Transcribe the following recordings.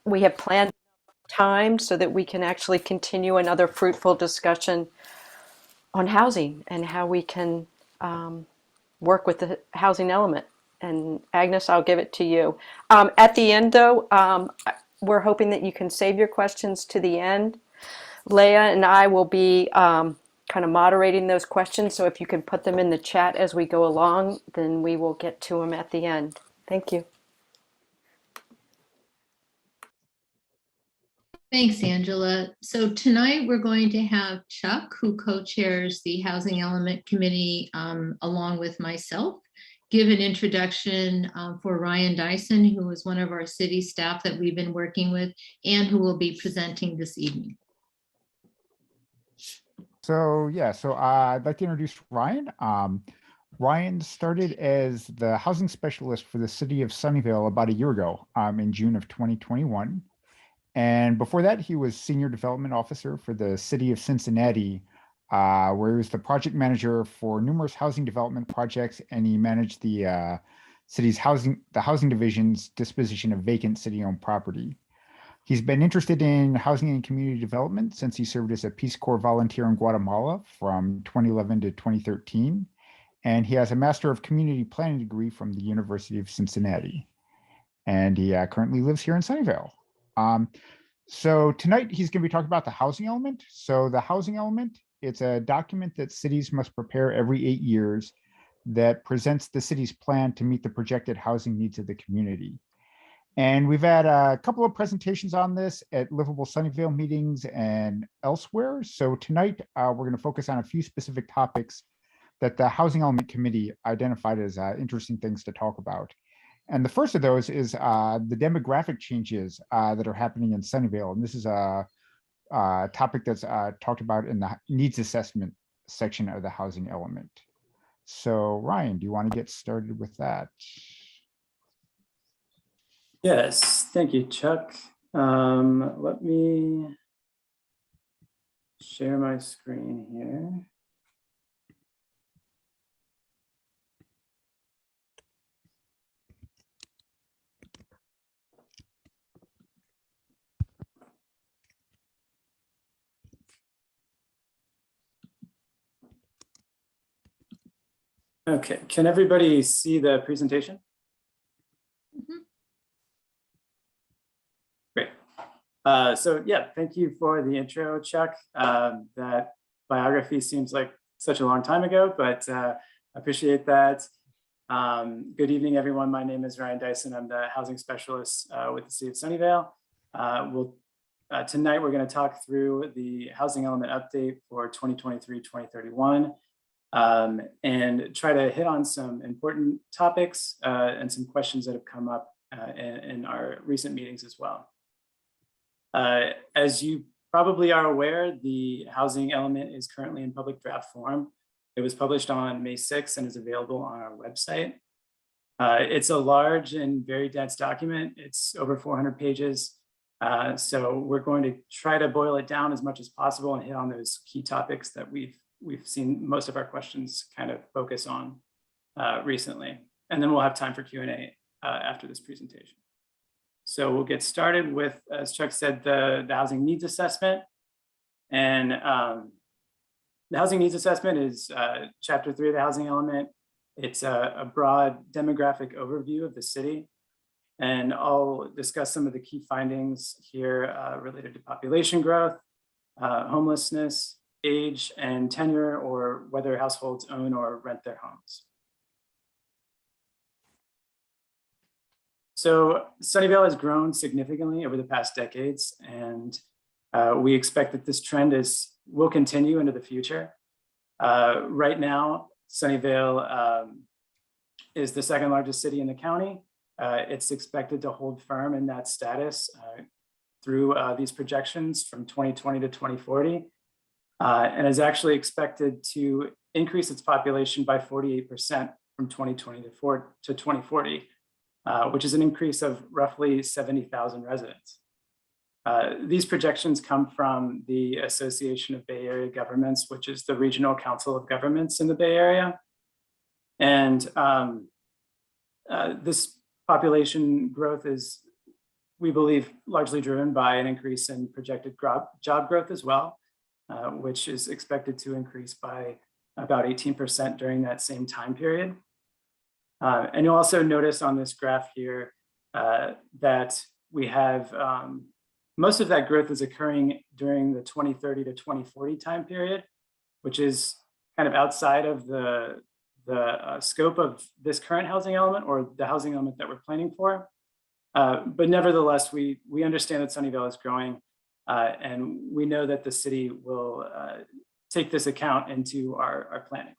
we have planned time so that we can actually continue another fruitful discussion on housing and how we can work with the housing element. And Agnes, I'll give it to you. At the end, though, we're hoping that you can save your questions to the end. Leah and I will be kind of moderating those questions. So if you can put them in the chat as we go along, then we will get to them at the end. Thank you. Thanks, Angela. So tonight we're going to have Chuck, who co-chairs the Housing Element Committee, along with myself, give an introduction for Ryan Dyson, who is one of our city staff that we've been working with and who will be presenting this evening. So I'd like to introduce Ryan. Ryan started as the housing specialist for the city of Sunnyvale about a year ago, in June of 2021. And before that, he was senior development officer for the city of Cincinnati, where he was the project manager for numerous housing development projects, and he managed the city's housing division's disposition of vacant city-owned property. He's been interested in housing and community development since he served as a Peace Corps volunteer in Guatemala from 2011 to 2013. And he has a Master of Community Planning degree from the University of Cincinnati. And he currently lives here in Sunnyvale. So tonight he's going to be talking about the housing element. So the housing element, it's a document that cities must prepare every 8 years that presents the city's plan to meet the projected housing needs of the community. And we've had a couple of presentations on this at Livable Sunnyvale meetings and elsewhere. So tonight we're going to focus on a few specific topics that the Housing Element Committee identified as interesting things to talk about. And the first of those is the demographic changes that are happening in Sunnyvale. And this is a topic that's talked about in the needs assessment section of the housing element. So Ryan, do you want to get started with that? Yes, thank you, Chuck. Let me share my screen here. Okay, can everybody see the presentation? Mm-hmm. Great. So yeah, thank you for the intro, Chuck. That biography seems like such a long time ago, but appreciate that. Good evening, everyone. My name is Ryan Dyson. I'm the housing specialist with the city of Sunnyvale. Tonight, we're going to talk through the housing element update for 2023-2031. And try to hit on some important topics and some questions that have come up in our recent meetings as well. As you probably are aware, the housing element is currently in public draft form. It was published on May 6th and is available on our website. It's a large and very dense document. It's over 400 pages. So we're going to try to boil it down as much as possible and hit on those key topics that we've seen most of our questions kind of focus on recently. And then we'll have time for Q&A after this presentation. So we'll get started with, as Chuck said, the housing needs assessment. And the housing needs assessment is chapter 3 of the housing element. It's a broad demographic overview of the city. And I'll discuss some of the key findings here related to population growth, homelessness, age and tenure, or whether households own or rent their homes. So Sunnyvale has grown significantly over the past decades, and we expect that this trend will continue into the future. Right now, Sunnyvale is the second largest city in the county. It's expected to hold firm in that status through these projections from 2020 to 2040. And is actually expected to increase its population by 48% from 2020 to 2040, which is an increase of roughly 70,000 residents. These projections come from the Association of Bay Area Governments, which is the regional council of governments in the Bay Area. And this population growth is we believe largely driven by an increase in projected job growth as well, which is expected to increase by about 18% during that same time period. And you'll also notice on this graph here that we have most of that growth is occurring during the 2030 to 2040 time period, which is kind of outside of the scope of this current housing element or the housing element that we're planning for. But nevertheless, we understand that Sunnyvale is growing, and we know that the city will take this account into our planning.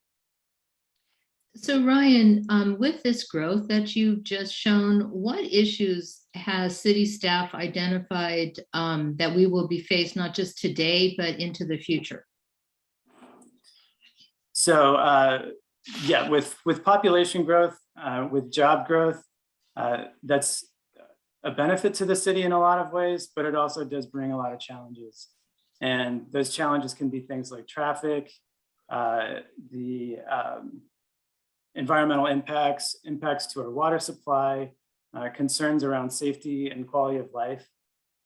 So Ryan, with this growth that you've just shown, what issues has city staff identified that we will be faced not just today, but into the future? So yeah, with population growth, with job growth, that's a benefit to the city in a lot of ways, but it also does bring a lot of challenges. And those challenges can be things like traffic, the environmental impacts to our water supply, concerns around safety and quality of life.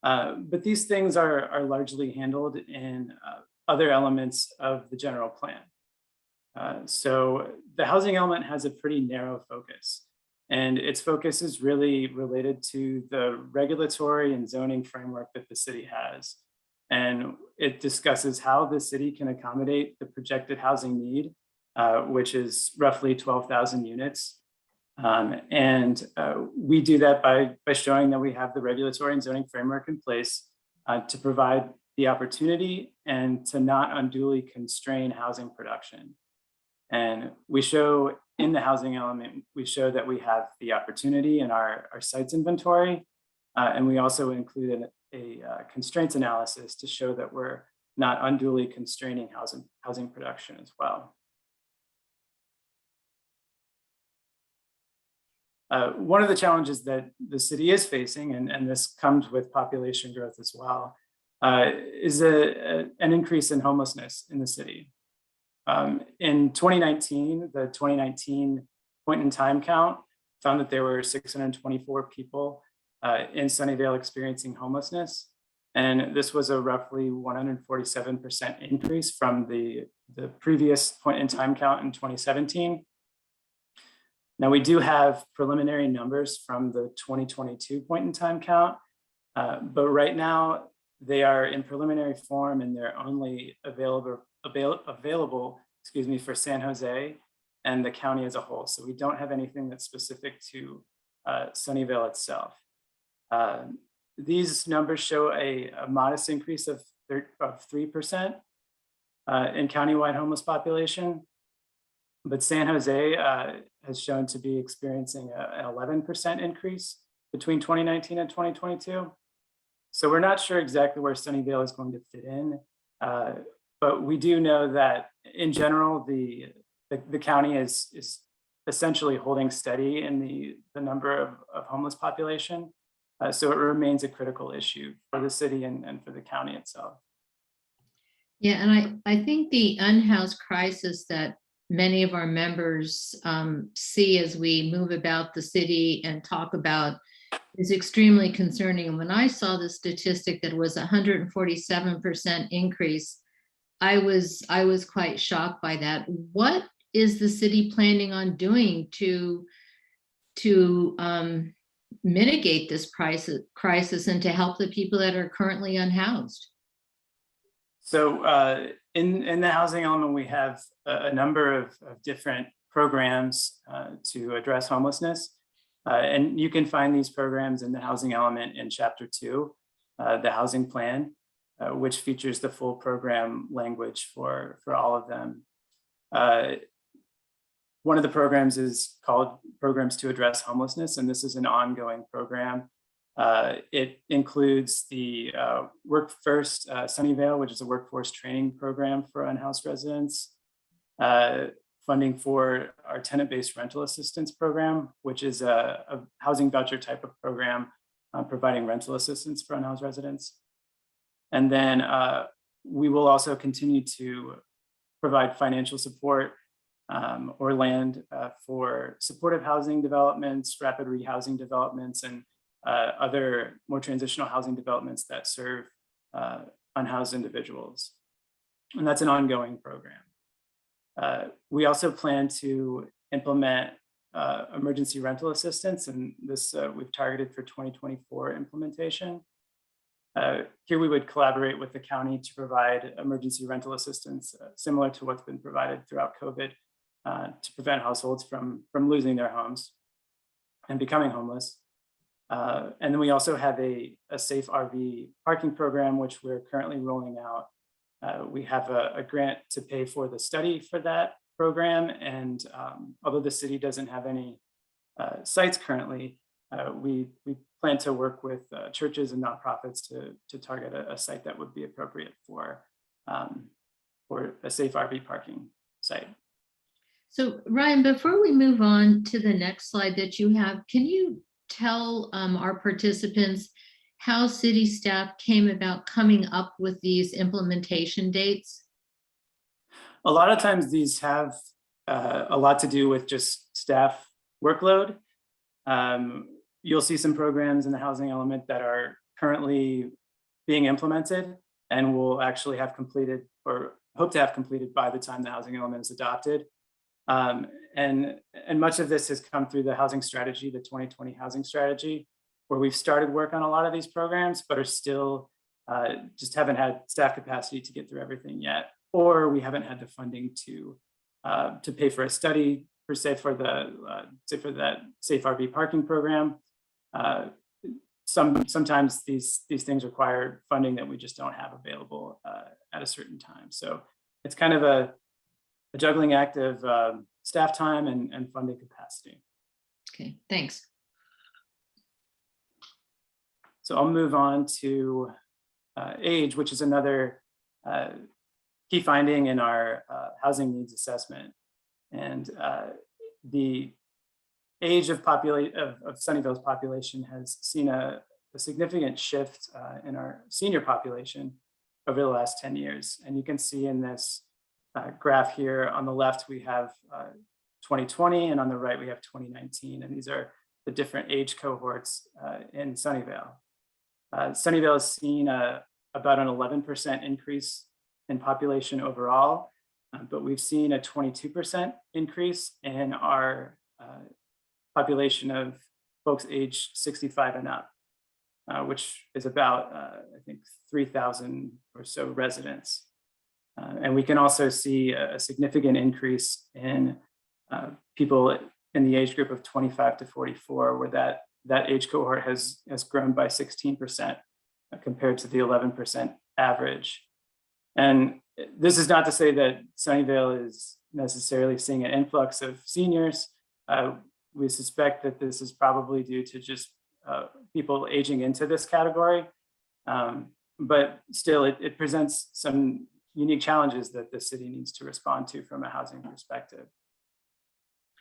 But these things are largely handled in other elements of the general plan. So the housing element has a pretty narrow focus, and its focus is really related to the regulatory and zoning framework that the city has. And it discusses how the city can accommodate the projected housing need, which is roughly 12,000 units. And we do that by showing that we have the regulatory and zoning framework in place to provide the opportunity and to not unduly constrain housing production. And we show in the housing element, we show that we have the opportunity in our sites inventory. And we also included a constraints analysis to show that we're not unduly constraining housing production as well. One of the challenges that the city is facing, and this comes with population growth as well, is an increase in homelessness in the city. In 2019, the 2019 point in time count found that there were 624 people in Sunnyvale experiencing homelessness. And this was a roughly 147% increase from the previous point in time count in 2017. Now we do have preliminary numbers from the 2022 point in time count, but right now they are in preliminary form and they're only available, excuse me, for San Jose and the county as a whole. So we don't have anything that's specific to Sunnyvale itself. These numbers show a modest increase of 3% in countywide homeless population, but San Jose has shown to be experiencing an 11% increase between 2019 and 2022. So we're not sure exactly where Sunnyvale is going to fit in, but we do know that in general, the county is essentially holding steady in the number of homeless population. So it remains a critical issue for the city and for the county itself. Yeah, and I think the unhoused crisis that many of our members see as we move about the city and talk about is extremely concerning. And when I saw the statistic that was 147% increase, I was quite shocked by that. What is the city planning on doing to mitigate this crisis and to help the people that are currently unhoused? So in the housing element, we have a number of different programs to address homelessness. And you can find these programs in the housing element in Chapter 2, the housing plan, which features the full program language for all of them. One of the programs is called Programs to Address Homelessness, and this is an ongoing program. It includes the Work First Sunnyvale, which is a workforce training program for unhoused residents, funding for our tenant-based rental assistance program, which is a housing voucher type of program providing rental assistance for unhoused residents. And then we will also continue to provide financial support or land for supportive housing developments, rapid rehousing developments, and other more transitional housing developments that serve unhoused individuals. And that's an ongoing program. We also plan to implement emergency rental assistance, and this we've targeted for 2024 implementation. Here we would collaborate with the county to provide emergency rental assistance similar to what's been provided throughout COVID to prevent households from losing their homes and becoming homeless. And then we also have a safe RV parking program, which we're currently rolling out. We have a grant to pay for the study for that program. And although the city doesn't have any sites currently, we plan to work with churches and nonprofits to target a site that would be appropriate for a safe RV parking site. So Ryan, before we move on to the next slide that you have, can you tell our participants how city staff came about coming up with these implementation dates? A lot of times these have a lot to do with just staff workload. You'll see some programs in the housing element that are currently being implemented and will actually have completed or hope to have completed by the time the housing element is adopted. And much of this has come through the housing strategy, the 2020 housing strategy, where we've started work on a lot of these programs, but are still just haven't had staff capacity to get through everything yet, or we haven't had the funding to pay for a study per se for that safe RV parking program. Sometimes these things require funding that we just don't have available at a certain time. So it's kind of a juggling act of staff time and funding capacity. Okay, thanks. So I'll move on to age, which is another key finding in our housing needs assessment. And the age of Sunnyvale's population has seen a significant shift in our senior population over the last 10 years. And you can see in this graph here on the left, we have 2020, and on the right, we have 2019. And these are the different age cohorts in Sunnyvale. Sunnyvale has seen about an 11% increase in population overall, but we've seen a 22% increase in our population of folks aged 65 and up, which is about, I think, 3,000 or so residents. And we can also see a significant increase in people in the age group of 25 to 44, where that age cohort has grown by 16% compared to the 11% average. And this is not to say that Sunnyvale is necessarily seeing an influx of seniors. We suspect that this is probably due to just people aging into this category. But still, it presents some unique challenges that the city needs to respond to from a housing perspective.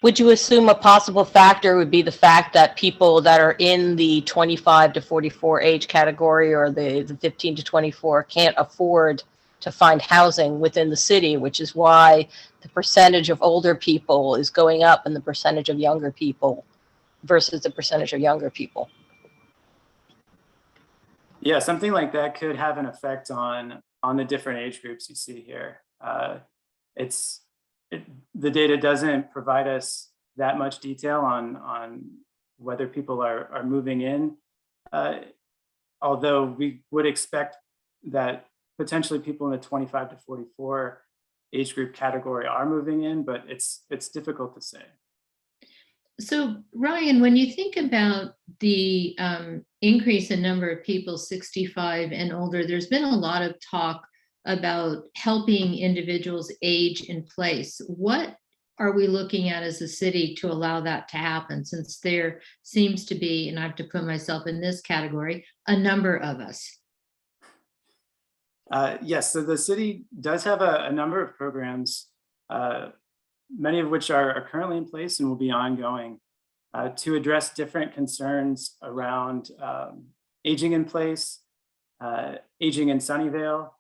Would you assume a possible factor would be the fact that people that are in the 25 to 44 age category or the 15 to 24 can't afford to find housing within the city, which is why the percentage of older people is going up and the percentage of younger people versus the percentage of younger people? Yeah, something like that could have an effect on the different age groups you see here. The data doesn't provide us that much detail on whether people are moving in, although we would expect that potentially people in the 25 to 44 age group category are moving in, but it's difficult to say. So Ryan, when you think about the increase in number of people 65 and older, there's been a lot of talk about helping individuals age in place. What are we looking at as a city to allow that to happen, since there seems to be, and I have to put myself in this category, a number of us? Yes, so the city does have a number of programs, many of which are currently in place and will be ongoing to address different concerns around aging in place, aging in Sunnyvale.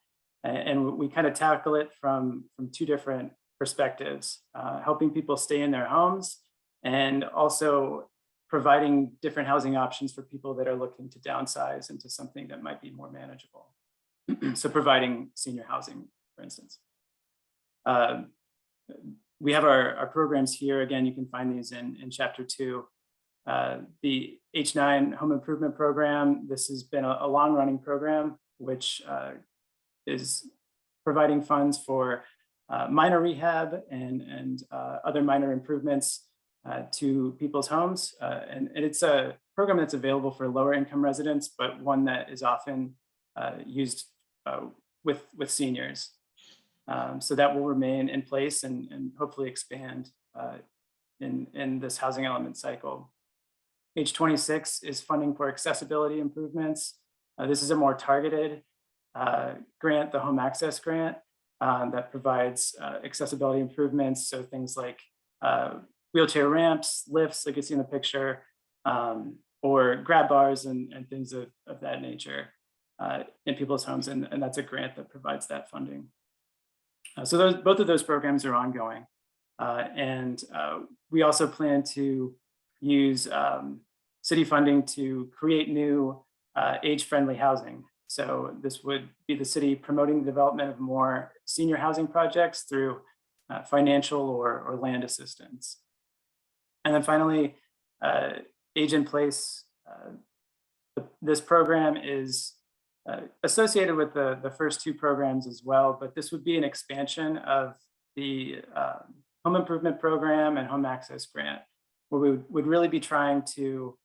And we kind of tackle it from two different perspectives, helping people stay in their homes and also providing different housing options for people that are looking to downsize into something that might be more manageable. So providing senior housing, for instance. We have our programs here. Again, you can find these in chapter 2. The H9 Home Improvement Program, this has been a long-running program, which is providing funds for minor rehab and other minor improvements to people's homes. And it's a program that's available for lower income residents, but one that is often used with seniors. So that will remain in place and hopefully expand in this housing element cycle. H26 is funding for accessibility improvements. This is a more targeted grant, the Home Access Grant, that provides accessibility improvements. So things like wheelchair ramps, lifts, like you see in the picture, or grab bars and things of that nature in people's homes. And that's a grant that provides that funding. So both of those programs are ongoing. And we also plan to use city funding to create new age-friendly housing. So this would be the city promoting the development of more senior housing projects through financial or land assistance. And then finally, Age in Place. This program is associated with the first 2 programs as well, but this would be an expansion of the Home Improvement Program and Home Access Grant, where we would really be trying to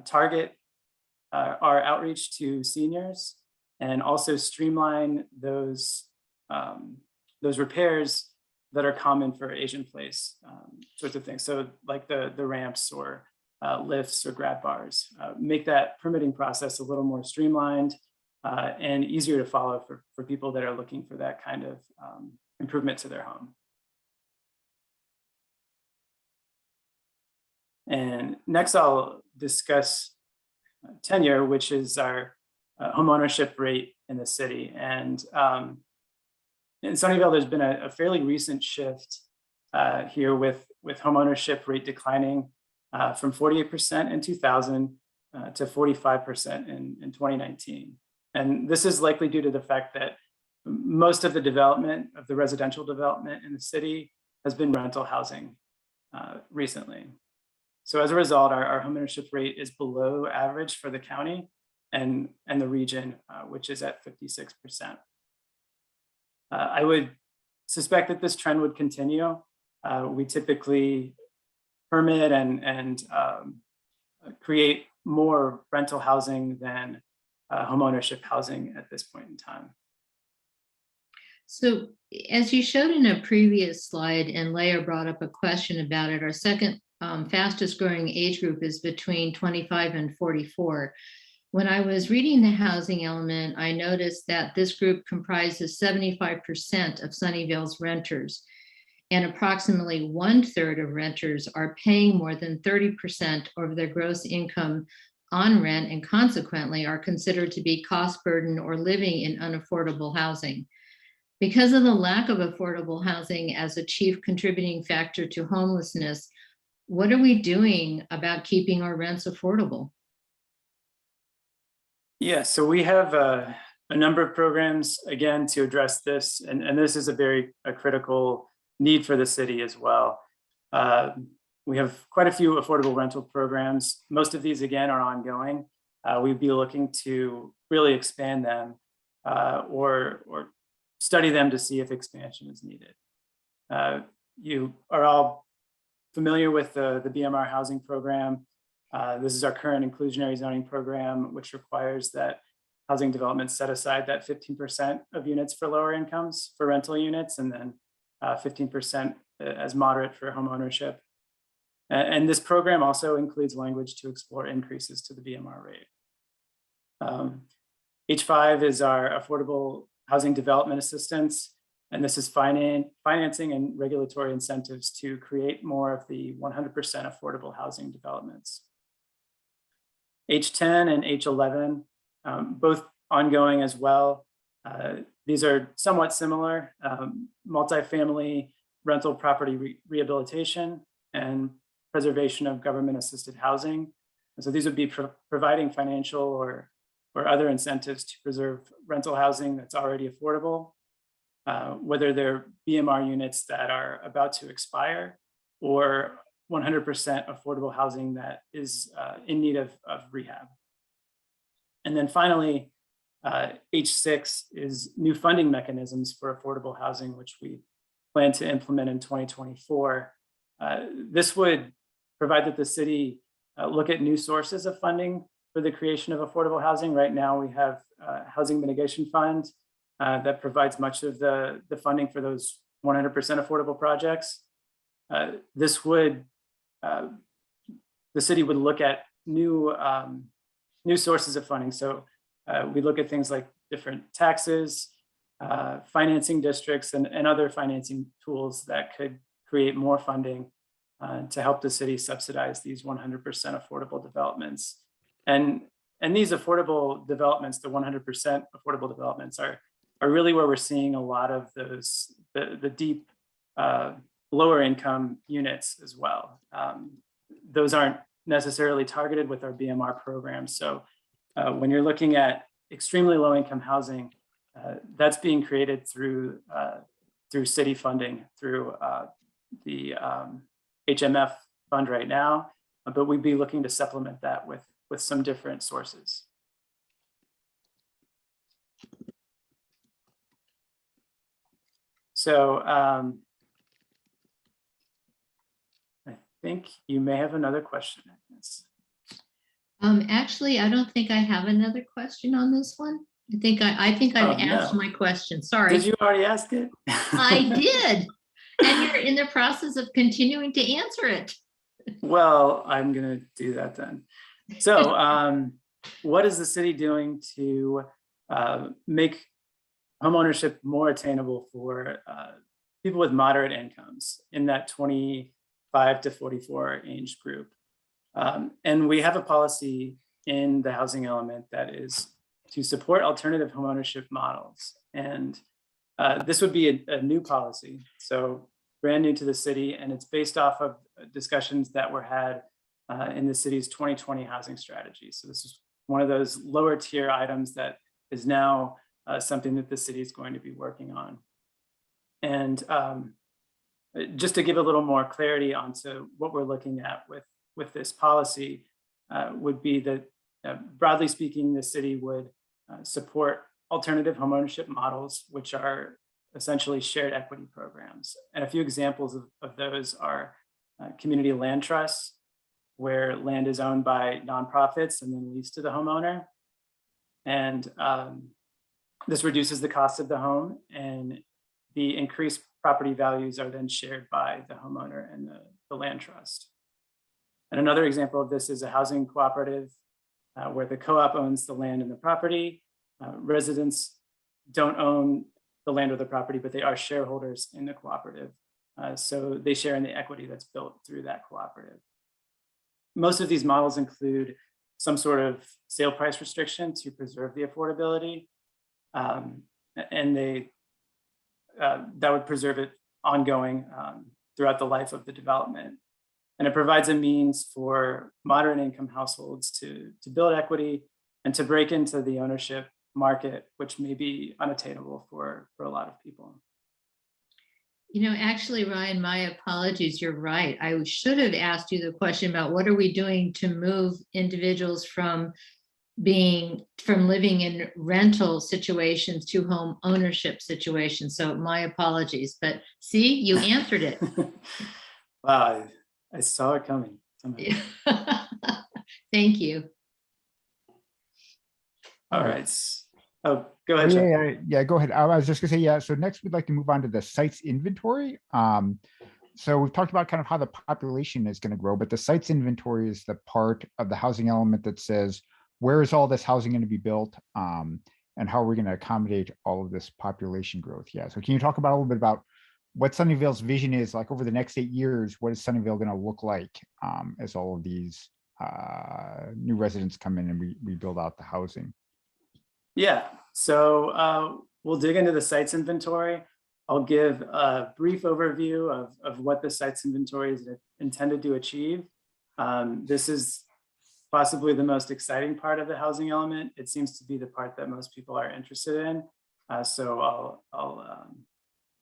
target our outreach to seniors and also streamline those repairs that are common for Age in Place sorts of things. So like the ramps or lifts or grab bars, make that permitting process a little more streamlined and easier to follow for people that are looking for that kind of improvement to their home. And next I'll discuss tenure, which is our home ownership rate in the city. And in Sunnyvale, there's been a fairly recent shift here with home ownership rate declining from 48% in 2000 to 45% in 2019. And this is likely due to the fact that most of the development of the residential development in the city has been rental housing recently. So as a result, our homeownership rate is below average for the county and the region, which is at 56%. I would suspect that this trend would continue. We typically permit and create more rental housing than homeownership housing at this point in time. So as you showed in a previous slide, and Leah brought up a question about it, our second fastest growing age group is between 25 and 44. When I was reading the housing element, I noticed that this group comprises 75% of Sunnyvale's renters, and approximately 1/3 of renters are paying more than 30% of their gross income on rent, and consequently are considered to be cost burden or living in unaffordable housing. Because of the lack of affordable housing as a chief contributing factor to homelessness, what are we doing about keeping our rents affordable? Yeah, so we have a number of programs, again, to address this, and this is a critical need for the city as well. We have quite a few affordable rental programs. Most of these, again, are ongoing. We'd be looking to really expand them or study them to see if expansion is needed. You are all familiar with the BMR housing program. This is our current inclusionary zoning program, which requires that housing developments set aside that 15% of units for lower incomes for rental units, and then 15% as moderate for home ownership. And this program also includes language to explore increases to the BMR rate. H5 is our affordable housing development assistance, and this is financing and regulatory incentives to create more of the 100% affordable housing developments. H10 and H11, both ongoing as well. These are somewhat similar, multifamily rental property rehabilitation and preservation of government assisted housing. And so these would be providing financial or other incentives to preserve rental housing that's already affordable, whether they're BMR units that are about to expire or 100% affordable housing that is in need of rehab. And then finally, H6 is new funding mechanisms for affordable housing, which we plan to implement in 2024. This would provide that the city look at new sources of funding for the creation of affordable housing. Right now, we have Housing Mitigation Fund that provides much of the funding for those 100% affordable projects. This would, the city would look at new sources of funding. So we look at things like different taxes, financing districts, and other financing tools that could create more funding to help the city subsidize these 100% affordable developments. And these affordable developments, the 100% affordable developments, are really where we're seeing a lot of those, the deep lower income units as well. Those aren't necessarily targeted with our BMR program. So when you're looking at extremely low income housing, that's being created through city funding, through the HMF fund right now, but we'd be looking to supplement that with some different sources. So I think you may have another question, Agnes. Actually, I don't think I have another question on this one. I think I've asked my question. Sorry. Did you already ask it? I did. And you're in the process of continuing to answer it. Well, I'm going to do that then. So what is the city doing to make homeownership more attainable for people with moderate incomes in that 25 to 44 age group? And we have a policy in the housing element that is to support alternative homeownership models. And this would be a new policy, so brand new to the city, and it's based off of discussions that were had in the city's 2020 housing strategy. So this is one of those lower tier items that is now something that the city is going to be working on. And just to give a little more clarity onto what we're looking at with this policy would be that broadly speaking, the city would support alternative homeownership models, which are essentially shared equity programs. And a few examples of those are community land trusts, where land is owned by nonprofits and then leased to the homeowner. And this reduces the cost of the home, and the increased property values are then shared by the homeowner and the land trust. And another example of this is a housing cooperative where the co-op owns the land and the property. Residents don't own the land or the property, but they are shareholders in the cooperative. So they share in the equity that's built through that cooperative. Most of these models include some sort of sale price restriction to preserve the affordability. And that would preserve it ongoing throughout the life of the development. And it provides a means for moderate income households to build equity and to break into the ownership market, which may be unattainable for a lot of people. You know, actually, Ryan, my apologies. You're right. I should have asked you the question about what are we doing to move individuals from living in rental situations to home ownership situations. So my apologies, but see, you answered it. Wow, I saw it coming. Thank you. All right. Oh, go ahead, Chuck. Yeah, go ahead. I was just gonna say, yeah, so next we'd like to move on to the sites inventory. So we've talked about kind of how the population is gonna grow, but the sites inventory is the part of the housing element that says, where is all this housing gonna be built? And how are we gonna accommodate all of this population growth? Yeah, so can you talk about a little bit about what Sunnyvale's vision is like over the next 8 years? What is Sunnyvale gonna look like as all of these new residents come in and we build out the housing? Yeah, so we'll dig into the sites inventory. I'll give a brief overview of what the sites inventory is intended to achieve. This is possibly the most exciting part of the housing element. It seems to be the part that most people are interested in. So I'll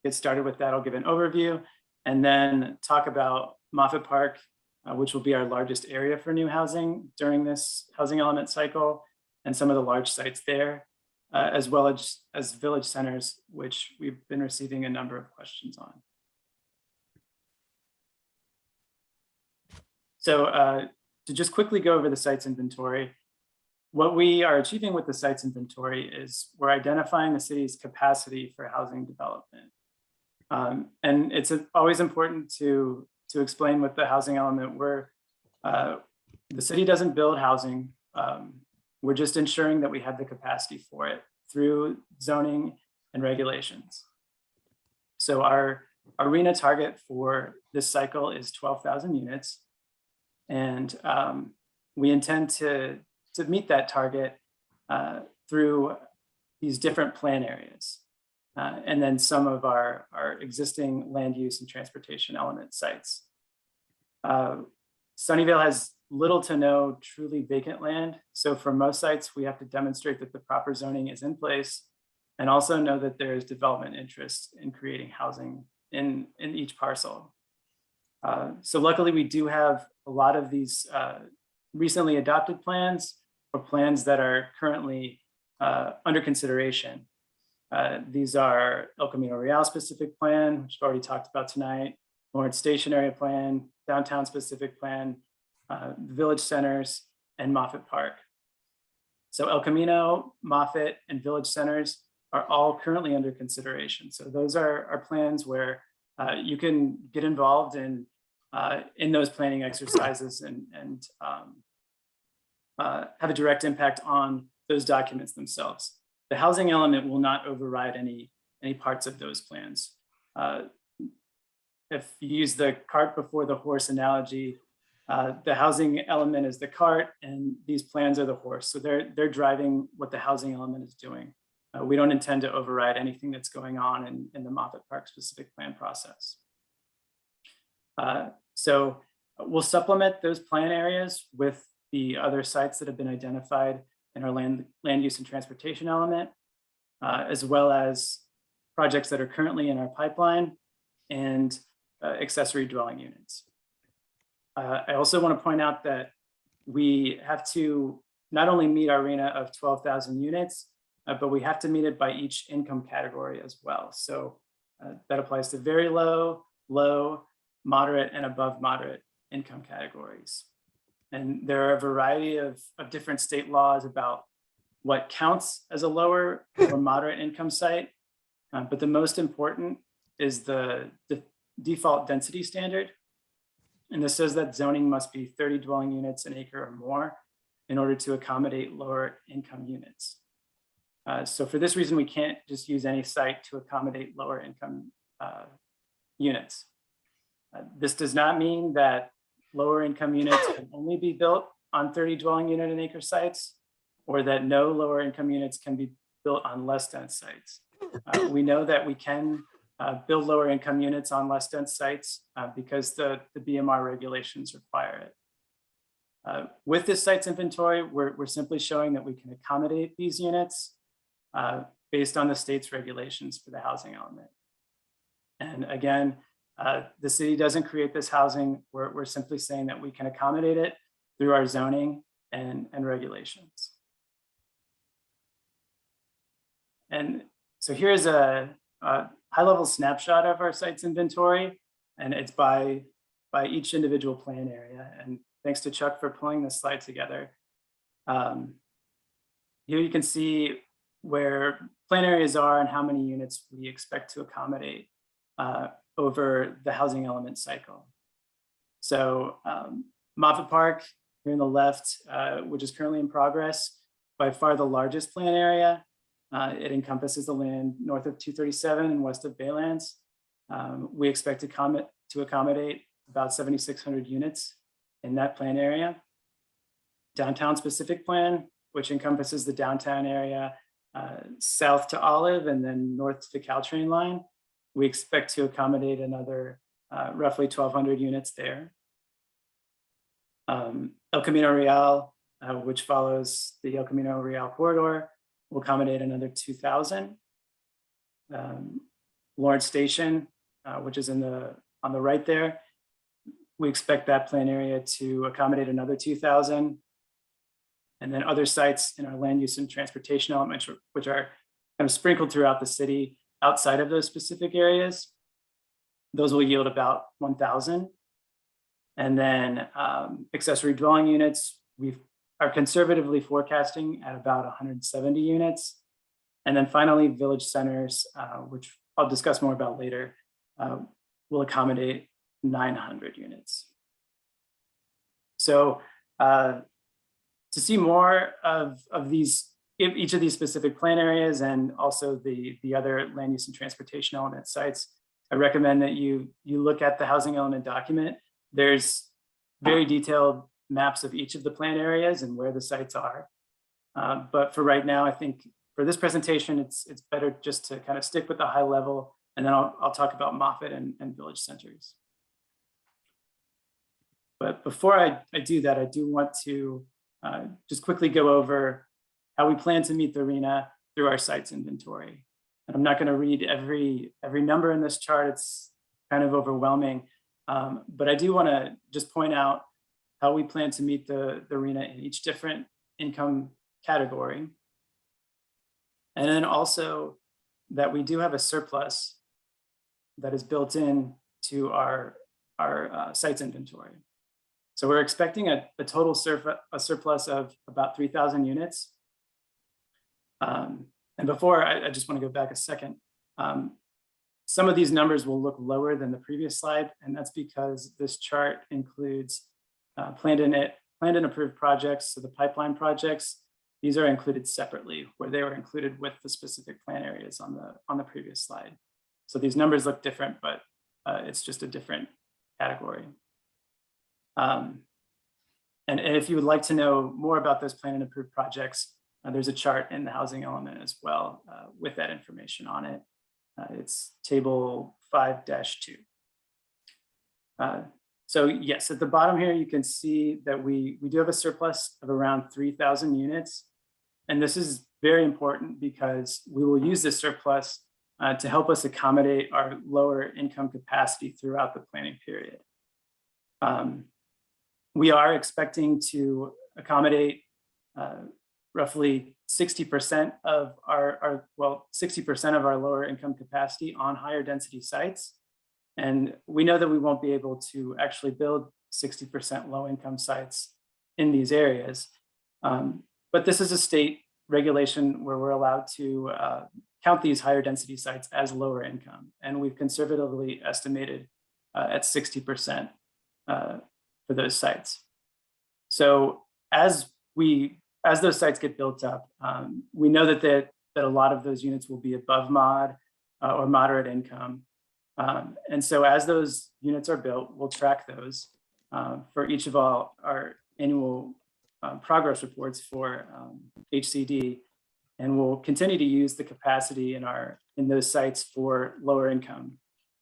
get started with that. I'll give an overview and then talk about Moffett Park, which will be our largest area for new housing during this housing element cycle, and some of the large sites there, as well as village centers, which we've been receiving a number of questions on. So to just quickly go over the sites inventory, what we are achieving with the sites inventory is we're identifying the city's capacity for housing development. And it's always important to explain with the housing element where the city doesn't build housing. We're just ensuring that we have the capacity for it through zoning and regulations. So our RHNA target for this cycle is 12,000 units. And we intend to meet that target through these different plan areas. And then some of our existing land use and transportation element sites. Sunnyvale has little to no truly vacant land. So for most sites, we have to demonstrate that the proper zoning is in place and also know that there is development interest in creating housing in each parcel. So luckily we do have a lot of these recently adopted plans or plans that are currently under consideration. These are El Camino Real specific plan, which we've already talked about tonight, Lawrence Station area plan, downtown specific plan, village centers, and Moffett Park. So El Camino, Moffett, and village centers are all currently under consideration. So those are plans where you can get involved in those planning exercises and have a direct impact on those documents themselves. The housing element will not override any parts of those plans. If you use the cart before the horse analogy, the housing element is the cart and these plans are the horse. So they're driving what the housing element is doing. We don't intend to override anything that's going on in the Moffett Park specific plan process. So we'll supplement those plan areas with the other sites that have been identified in our land use and transportation element, as well as projects that are currently in our pipeline and accessory dwelling units. I also want to point out that we have to not only meet our RHNA of 12,000 units, but we have to meet it by each income category as well. So that applies to very low, low, moderate, and above moderate income categories. And there are a variety of different state laws about what counts as a lower or moderate income site. But the most important is the default density standard. And this says that zoning must be 30 dwelling units an acre or more in order to accommodate lower income units. So for this reason, we can't just use any site to accommodate lower income units. This does not mean that lower income units can only be built on 30 dwelling unit an acre sites, or that no lower income units can be built on less dense sites. We know that we can build lower income units on less dense sites because the BMR regulations require it. With this sites inventory, we're simply showing that we can accommodate these units based on the state's regulations for the housing element. And again, the city doesn't create this housing. We're simply saying that we can accommodate it through our zoning and regulations. And so here's a high-level snapshot of our sites inventory, and it's by each individual plan area. And thanks to Chuck for pulling this slide together. Here you can see where plan areas are and how many units we expect to accommodate over the housing element cycle. So Moffett Park here on the left, which is currently in progress, by far the largest plan area. It encompasses the land north of 237 and west of Baylands. We expect to accommodate about 7,600 units in that plan area. Downtown specific plan, which encompasses the downtown area south to Olive and then north to Caltrain line. We expect to accommodate another roughly 1,200 units there. El Camino Real which follows the El Camino Real corridor, will accommodate another 2,000. Lawrence Station, which is on the right there, we expect that plan area to accommodate another 2,000. And then other sites in our land use and transportation elements, which are kind of sprinkled throughout the city outside of those specific areas, those will yield about 1,000. And then accessory dwelling units, we are conservatively forecasting at about 170 units. And then finally, village centers, which I'll discuss more about later, will accommodate 900 units. So to see more of these, each of these specific plan areas and also the other land use and transportation element sites, I recommend that you look at the housing element document. There's very detailed maps of each of the plan areas and where the sites are. But for right now, I think for this presentation, it's better just to kind of stick with the high level, and then I'll talk about Moffett and village centers. But before I do that, I do want to just quickly go over how we plan to meet the RHNA through our sites inventory. And I'm not going to read every number in this chart. It's kind of overwhelming. But I do want to just point out how we plan to meet the RHNA in each different income category. And then also that we do have a surplus that is built in to our sites inventory. So we're expecting a total surplus of about 3,000 units. And before, I just want to go back a second. Some of these numbers will look lower than the previous slide, and that's because this chart includes planned and approved projects. So the pipeline projects, these are included separately, where they were included with the specific plan areas on the previous slide. So these numbers look different, but it's just a different category. And if you would like to know more about those planned and approved projects, there's a chart in the housing element as well with that information on it. It's table 5-2. So yes, at the bottom here, you can see that we do have a surplus of around 3,000 units. And this is very important because we will use this surplus to help us accommodate our lower income capacity throughout the planning period. We are expecting to accommodate roughly 60% of our 60% of our lower income capacity on higher density sites. And we know that we won't be able to actually build 60% low income sites in these areas. But this is a state regulation where we're allowed to count these higher density sites as lower income. And we've conservatively estimated at 60% for those sites. So as those sites get built up, we know that a lot of those units will be above mod or moderate income. And so as those units are built, we'll track those for each of our annual progress reports for HCD, and we'll continue to use the capacity in those sites for lower income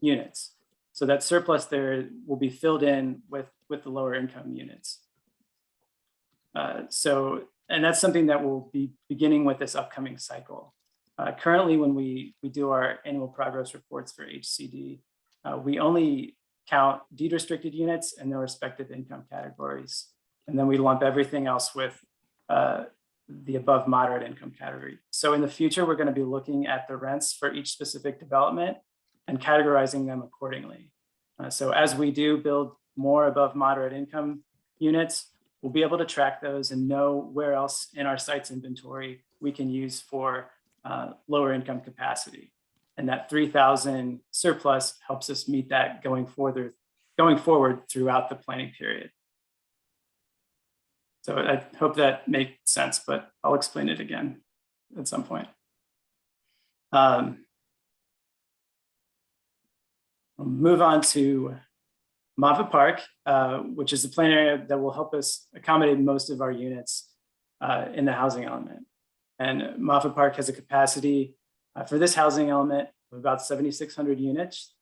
units. So that surplus there will be filled in with the lower income units. And that's something that we'll be beginning with this upcoming cycle. Currently, when we do our annual progress reports for HCD, we only count deed restricted units and their respective income categories. And then we lump everything else with the above moderate income category. So in the future, we're going to be looking at the rents for each specific development and categorizing them accordingly. So as we do build more above moderate income units, we'll be able to track those and know where else in our sites inventory we can use for lower income capacity. And that 3,000 surplus helps us meet that going forward throughout the planning period. So I hope that makes sense, but I'll explain it again at some point. We'll move on to Moffett Park, which is the plan area that will help us accommodate most of our units in the housing element. And Moffett Park has a capacity for this housing element of about 7,600 units.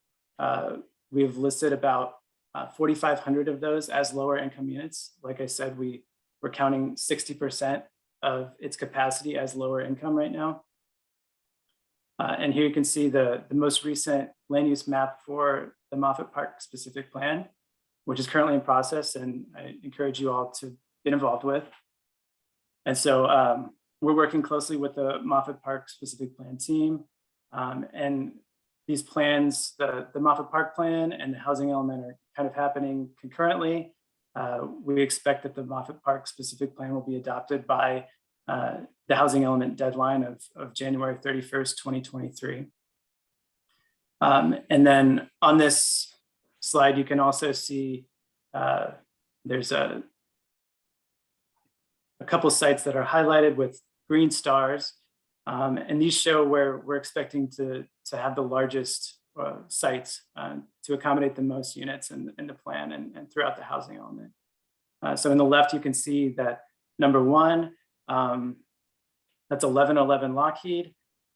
We've listed about 4,500 of those as lower income units. Like I said, we we're counting 60% of its capacity as lower income right now. And here you can see the most recent land use map for the Moffett Park specific plan, which is currently in process, and I encourage you all to get involved with. And so we're working closely with the Moffett Park specific plan team. And these plans, the Moffett Park plan and the housing element are kind of happening concurrently. We expect that the Moffett Park specific plan will be adopted by the housing element deadline of January 31st, 2023. And then on this slide, you can also see there's a couple sites that are highlighted with green stars. And these show where we're expecting to have the largest sites to accommodate the most units in the plan and throughout the housing element. So in the left, you can see that number one, that's 1111 Lockheed,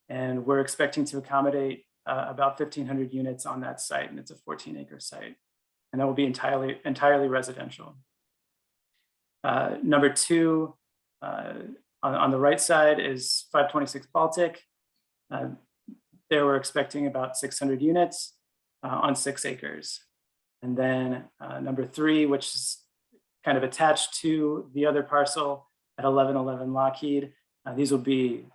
and we're expecting to accommodate about 1,500 units on that site, and it's a 14-acre site, and that will be entirely residential. Number two, on the right side is 526 Baltic. There we're expecting about 600 units on 6 acres. And then number three, which is kind of attached to the other parcel at 1111 Lockheed. These will be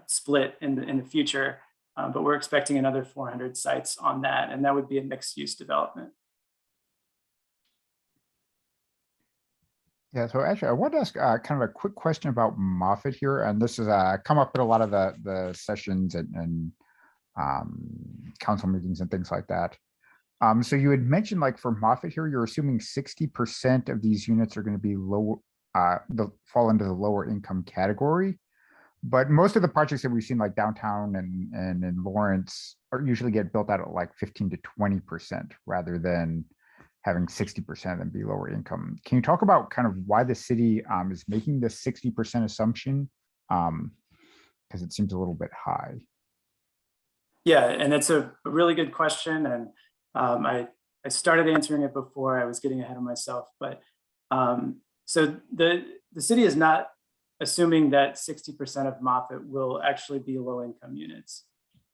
split in the future, but we're expecting another 400 sites on that, and that would be a mixed use development. Yeah, so actually, I want to ask kind of a quick question about Moffett here, and this has come up in a lot of the sessions and council meetings and things like that. So you had mentioned, like, for Moffett here, you're assuming 60% of these units are going to be low, fall into the lower income category. But most of the projects that we've seen, like downtown and in Lawrence, are usually get built out at like 15 to 20% rather than having 60% of them be lower income. Can you talk about kind of why the city is making this 60% assumption? Because it seems a little bit high. Yeah, and it's a really good question. And I started answering it before I was getting ahead of myself. But so the city is not assuming that 60% of Moffett will actually be low income units.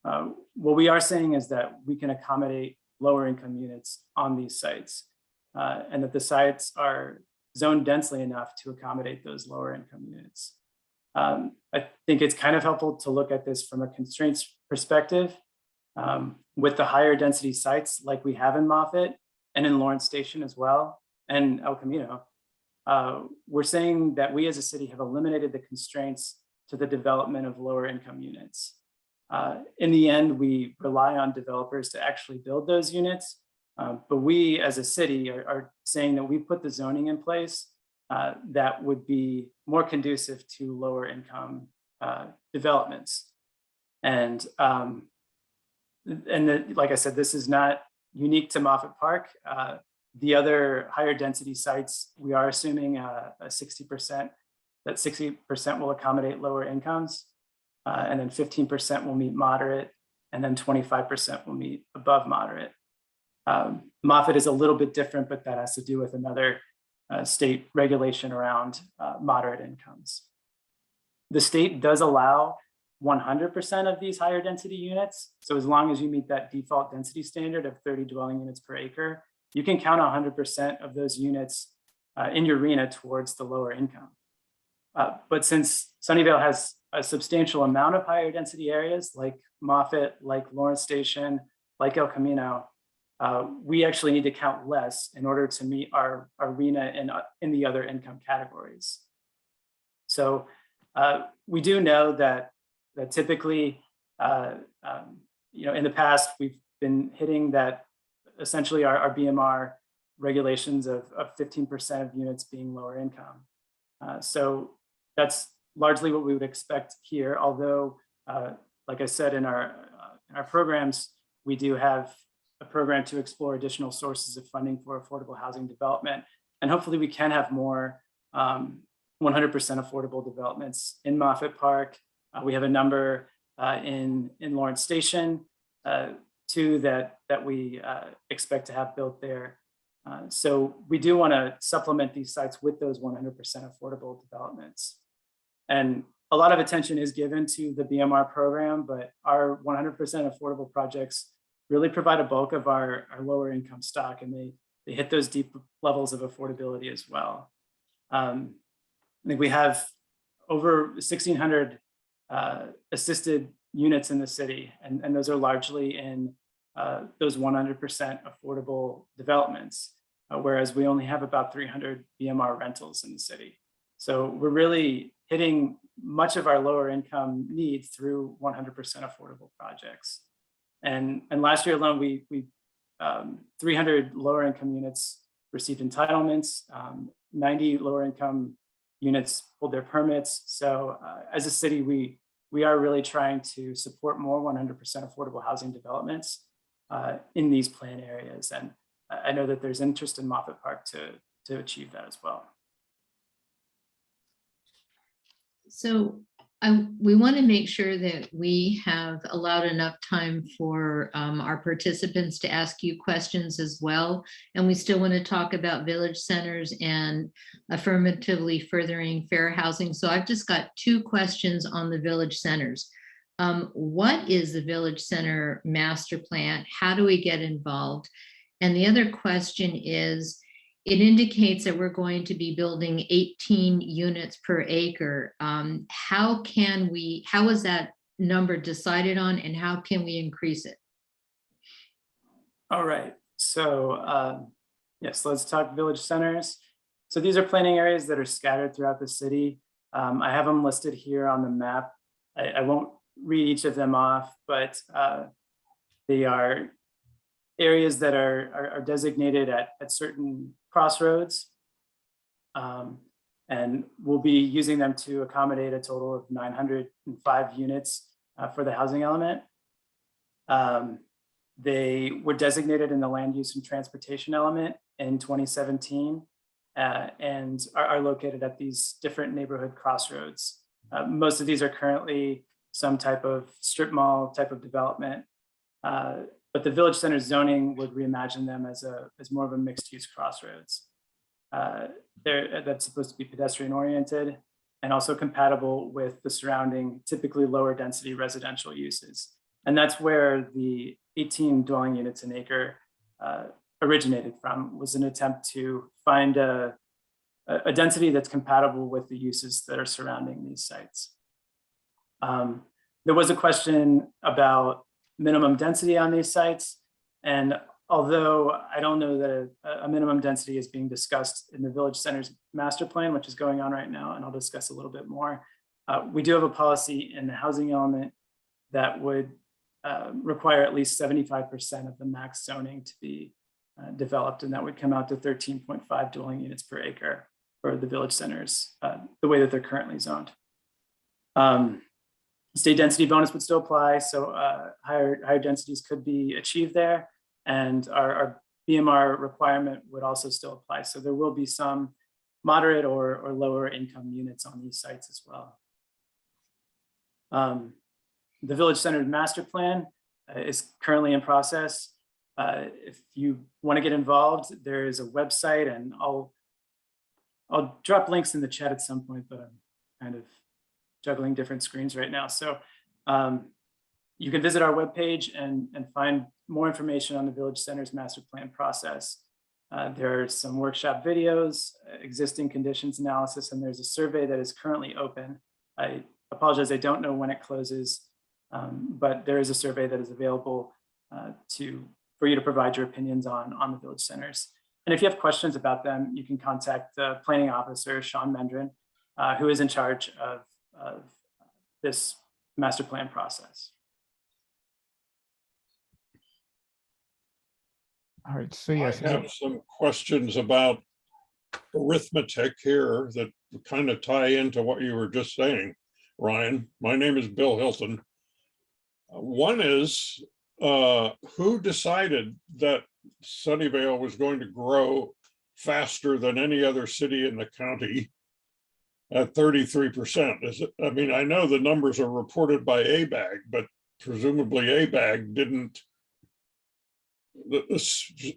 What we are saying is that we can accommodate lower income units on these sites, and that the sites are zoned densely enough to accommodate those lower income units. I think it's kind of helpful to look at this from a constraints perspective. With the higher density sites like we have in Moffett and in Lawrence Station as well, and El Camino, we're saying that we as a city have eliminated the constraints to the development of lower income units. In the end, we rely on developers to actually build those units, but we as a city are saying that we put the zoning in place that would be more conducive to lower income developments. And like I said, this is not unique to Moffett Park. The other higher density sites, we are assuming a 60%, that 60% will accommodate lower incomes, and then 15% will meet moderate, and then 25% will meet above moderate. Moffett is a little bit different, but that has to do with another state regulation around moderate incomes. The state does allow 100% of these higher density units. So as long as you meet that default density standard of 30 dwelling units per acre, you can count 100% of those units in your RHNA towards the lower income. But since Sunnyvale has a substantial amount of higher density areas like Moffett, like Lawrence Station, like El Camino, we actually need to count less in order to meet our RHNA in the other income categories. So we do know that typically, in the past, we've been hitting that essentially our BMR regulations of 15% of units being lower income. So that's largely what we would expect here. Although, like I said, in our programs, we do have a program to explore additional sources of funding for affordable housing development. And hopefully we can have more 100% affordable developments in Moffett Park. We have a number in Lawrence Station, too, that we expect to have built there. So we do want to supplement these sites with those 100% affordable developments. And a lot of attention is given to the BMR program, but our 100% affordable projects really provide a bulk of our lower income stock, and they hit those deep levels of affordability as well. I think we have over 1,600 assisted units in the city, and those are largely in those 100% affordable developments, whereas we only have about 300 BMR rentals in the city. So we're really hitting much of our lower income needs through 100% affordable projects. And last year alone, we 300 lower income units received entitlements, 90 lower income units pulled their permits. So as a city, we are really trying to support more 100% affordable housing developments in these plan areas. And I know that there's interest in Moffett Park to achieve that as well. So we want to make sure that we have allowed enough time for our participants to ask you questions as well. And we still want to talk about village centers and affirmatively furthering fair housing. So I've just got 2 questions on the village centers. What is the village center master plan? How do we get involved? And the other question is, it indicates that we're going to be building 18 units per acre. How is that number decided on, and how can we increase it? All right, so yes, let's talk village centers. So these are planning areas that are scattered throughout the city. I have them listed here on the map. I won't read each of them off, but they are areas that are designated at certain crossroads. And we'll be using them to accommodate a total of 905 units for the housing element. They were designated in the land use and transportation element in 2017 and are located at these different neighborhood crossroads. Most of these are currently some type of strip mall type of development. But the village center zoning would reimagine them as more of a mixed use crossroads. That's supposed to be pedestrian oriented and also compatible with the surrounding typically lower density residential uses. And that's where the 18 dwelling units an acre originated from, was an attempt to find a density that's compatible with the uses that are surrounding these sites. There was a question about minimum density on these sites. And although I don't know that a minimum density is being discussed in the village center's master plan, which is going on right now, and I'll discuss a little bit more, we do have a policy in the housing element that would require at least 75% of the max zoning to be developed, and that would come out to 13.5 dwelling units per acre for the village centers, the way that they're currently zoned. State density bonus would still apply, so higher densities could be achieved there, and our BMR requirement would also still apply. So there will be some moderate or lower income units on these sites as well. The village center master plan is currently in process. If you want to get involved, there is a website, and I'll drop links in the chat at some point, but I'm kind of juggling different screens right now. So you can visit our webpage and find more information on the village center's master plan process. There are some workshop videos, existing conditions analysis, and there's a survey that is currently open. I apologize, I don't know when it closes, but there is a survey that is available for you to provide your opinions on the village centers. And if you have questions about them, you can contact the planning officer, Sean Mendrin, who is in charge of this master plan process. All right, so yes. I have some questions about arithmetic here that kind of tie into what you were just saying, Ryan. My name is Bill Hilton. One is, who decided that Sunnyvale was going to grow faster than any other city in the county at 33%? Is it, I mean, I know the numbers are reported by ABAG, but presumably ABAG didn't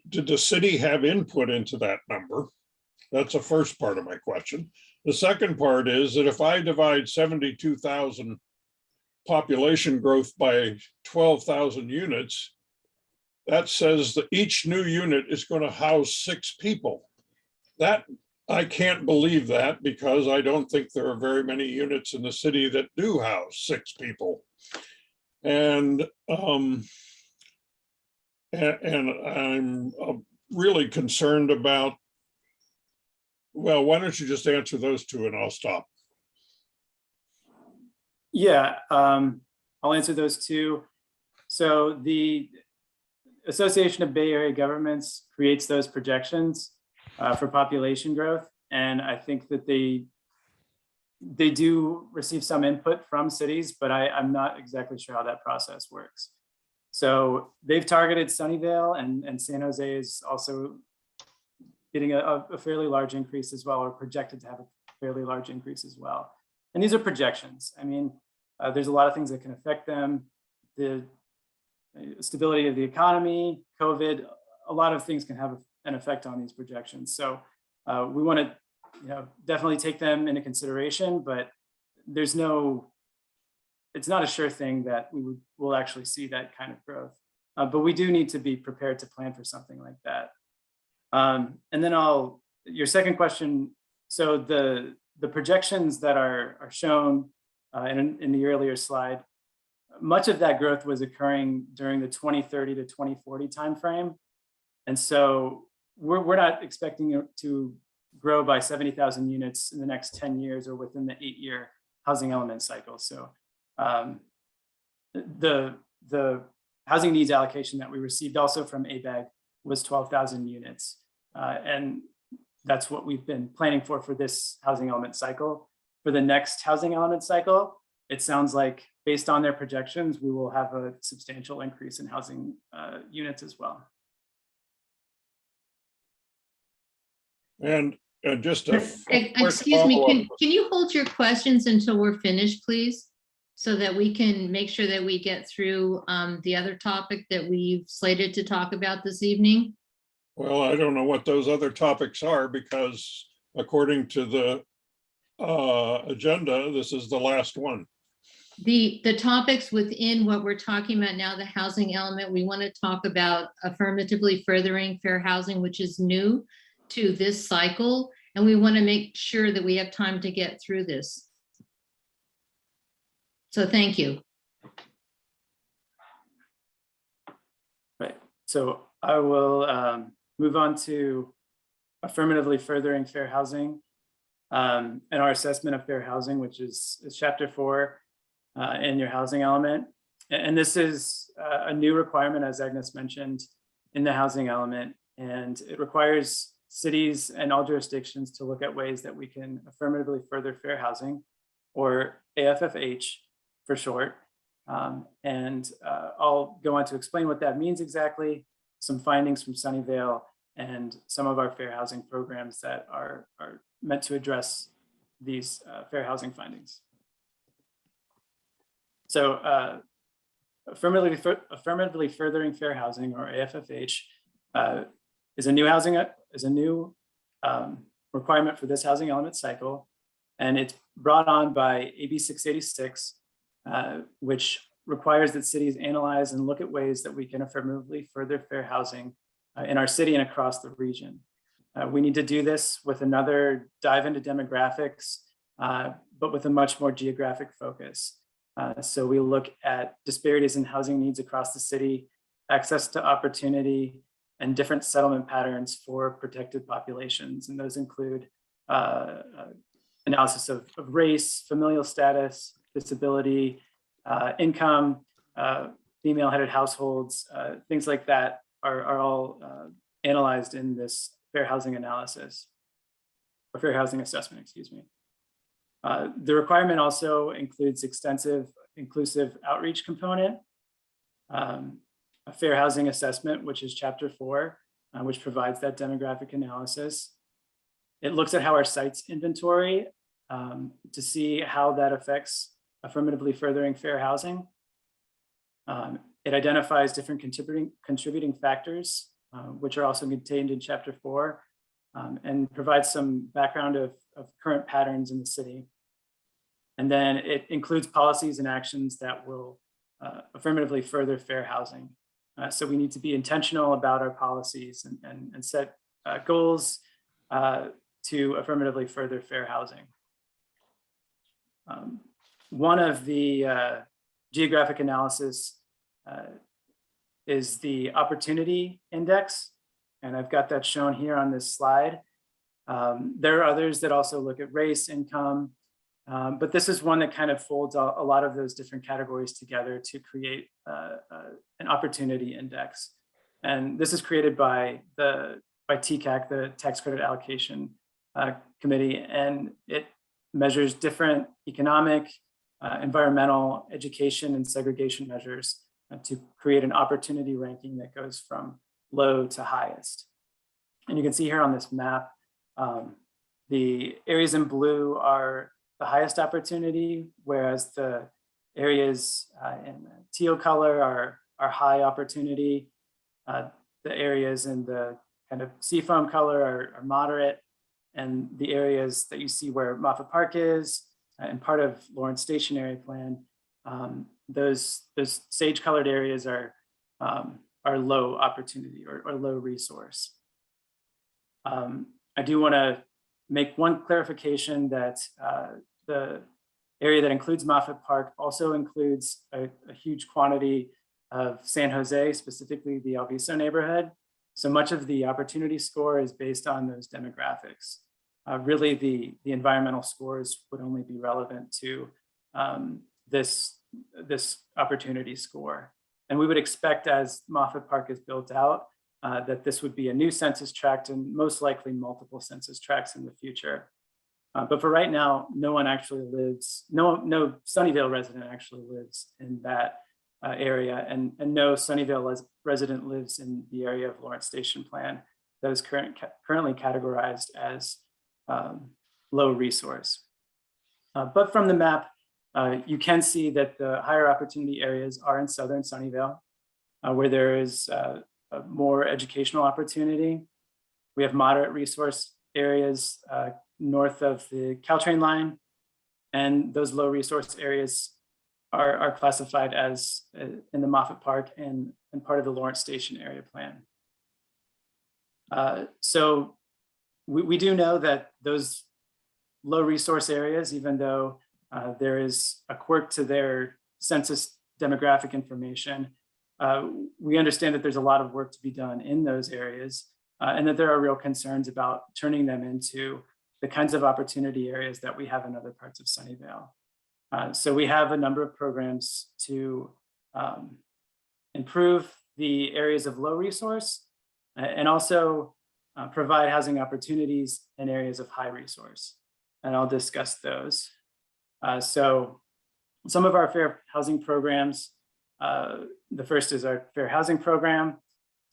did the city have input into that number? That's the first part of my question. The second part is that if I divide 72,000 population growth by 12,000 units, that says that each new unit is going to house 6 people. That, I can't believe that, because I don't think there are very many units in the city that do house 6 people. And I'm really concerned about, well, why don't you just answer those two and I'll stop. Yeah, I'll answer those two. So the Association of Bay Area Governments creates those projections for population growth. And I think that they do receive some input from cities, but I'm not exactly sure how that process works. So they've targeted Sunnyvale, and San Jose is also getting a fairly large increase as well, or projected to have a fairly large increase as well. And these are projections. I mean, there's a lot of things that can affect them. The stability of the economy, COVID, a lot of things can have an effect on these projections. So we want to, definitely take them into consideration, but it's not a sure thing that we'll actually see that kind of growth. But we do need to be prepared to plan for something like that. And then your second question, so the projections that are shown in the earlier slide, much of that growth was occurring during the 2030 to 2040 timeframe. And so we're not expecting it to grow by 70,000 units in the next 10 years or within the 8-year housing element cycle. So the housing needs allocation that we received also from ABAG was 12,000 units. And that's what we've been planning for this housing element cycle. For the next housing element cycle, it sounds like based on their projections, we will have a substantial increase in housing units as well. And just a Excuse me, can you hold your questions until we're finished, please? So that we can make sure that we get through the other topic that we've slated to talk about this evening. Well, I don't know what those other topics are, because according to the agenda, this is the last one. The topics within what we're talking about now, the housing element, we want to talk about affirmatively furthering fair housing, which is new to this cycle. And we want to make sure that we have time to get through this. So thank you. Right. So I will move on to affirmatively furthering fair housing and our assessment of fair housing, which is chapter 4 in your housing element. And this is a new requirement, as Agnes mentioned, in the housing element. And it requires cities and all jurisdictions to look at ways that we can affirmatively further fair housing, or AFFH for short. And I'll go on to explain what that means exactly, some findings from Sunnyvale, and some of our fair housing programs that are meant to address these fair housing findings. So affirmatively furthering fair housing, or AFFH, is a new requirement for this housing element cycle. And it's brought on by AB 686, which requires that cities analyze and look at ways that we can affirmatively further fair housing in our city and across the region. We need to do this with another dive into demographics, but with a much more geographic focus. So we look at disparities in housing needs across the city, access to opportunity, and different settlement patterns for protected populations. And those include analysis of race, familial status, disability, income, female-headed households, things like that are all analyzed in this fair housing analysis, or fair housing assessment, excuse me. The requirement also includes extensive inclusive outreach component, a fair housing assessment, which is chapter 4, which provides that demographic analysis. It looks at how our sites inventory to see how that affects affirmatively furthering fair housing. It identifies different contributing factors, which are also contained in Chapter 4, and provides some background of current patterns in the city. And then it includes policies and actions that will affirmatively further fair housing. So we need to be intentional about our policies and set goals to affirmatively further fair housing. One of the geographic analysis is the opportunity index, and I've got that shown here on this slide. There are others that also look at race, income, but this is one that kind of folds a lot of those different categories together to create an opportunity index. And this is created by TCAC, the Tax Credit Allocation Committee, and it measures different economic, environmental, education, and segregation measures to create an opportunity ranking that goes from low to highest. And you can see here on this map, the areas in blue are the highest opportunity, whereas the areas in teal color are high opportunity. The areas in the kind of seafoam color are moderate, and the areas that you see where Moffett Park is and part of Lawrence Station Area Plan, those sage-colored areas are low opportunity or low resource. I do want to make one clarification that the area that includes Moffett Park also includes a huge quantity of San Jose, specifically the El Viso neighborhood. So much of the opportunity score is based on those demographics. Really, the environmental scores would only be relevant to this opportunity score. And we would expect, as Moffett Park is built out, that this would be a new census tract and most likely multiple census tracts in the future. But for right now, no one actually lives, no Sunnyvale resident actually lives in that area, and no Sunnyvale resident lives in the area of Lawrence Station Plan that is currently categorized as low resource. But from the map, you can see that the higher opportunity areas are in southern Sunnyvale, where there is more educational opportunity. We have moderate resource areas north of the Caltrain line, and those low resource areas are classified as in the Moffett Park and part of the Lawrence Station Area Plan. So we do know that those low resource areas, even though there is a quirk to their census demographic information, we understand that there's a lot of work to be done in those areas, and that there are real concerns about turning them into the kinds of opportunity areas that we have in other parts of Sunnyvale. So we have a number of programs to improve the areas of low resource and also provide housing opportunities in areas of high resource. And I'll discuss those. So some of our fair housing programs, the first is our fair housing program,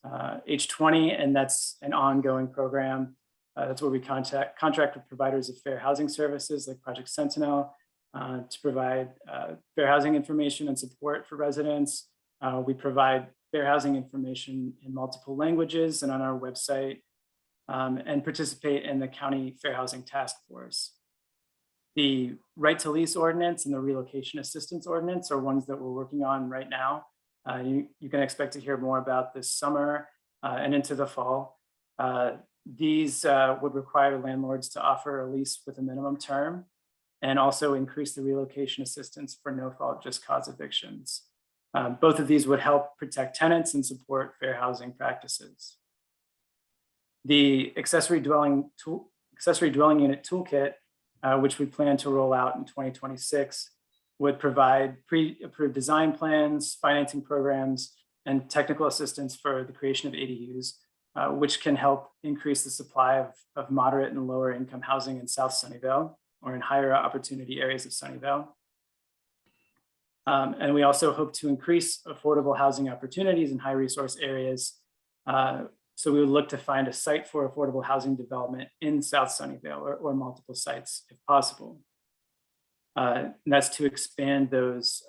H20, and that's an ongoing program. That's where we contract with providers of fair housing services like Project Sentinel to provide fair housing information and support for residents. We provide fair housing information in multiple languages and on our website, and participate in the County Fair Housing Task Force. The right to lease ordinance and the relocation assistance ordinance are ones that we're working on right now. You can expect to hear more about this summer and into the fall. These would require landlords to offer a lease with a minimum term and also increase the relocation assistance for no-fault just cause evictions. Both of these would help protect tenants and support fair housing practices. The accessory dwelling unit toolkit, which we plan to roll out in 2026, would provide pre-approved design plans, financing programs, and technical assistance for the creation of ADUs, which can help increase the supply of moderate and lower income housing in South Sunnyvale or in higher opportunity areas of Sunnyvale. And we also hope to increase affordable housing opportunities in high resource areas. So we would look to find a site for affordable housing development in South Sunnyvale or multiple sites if possible. And that's to expand those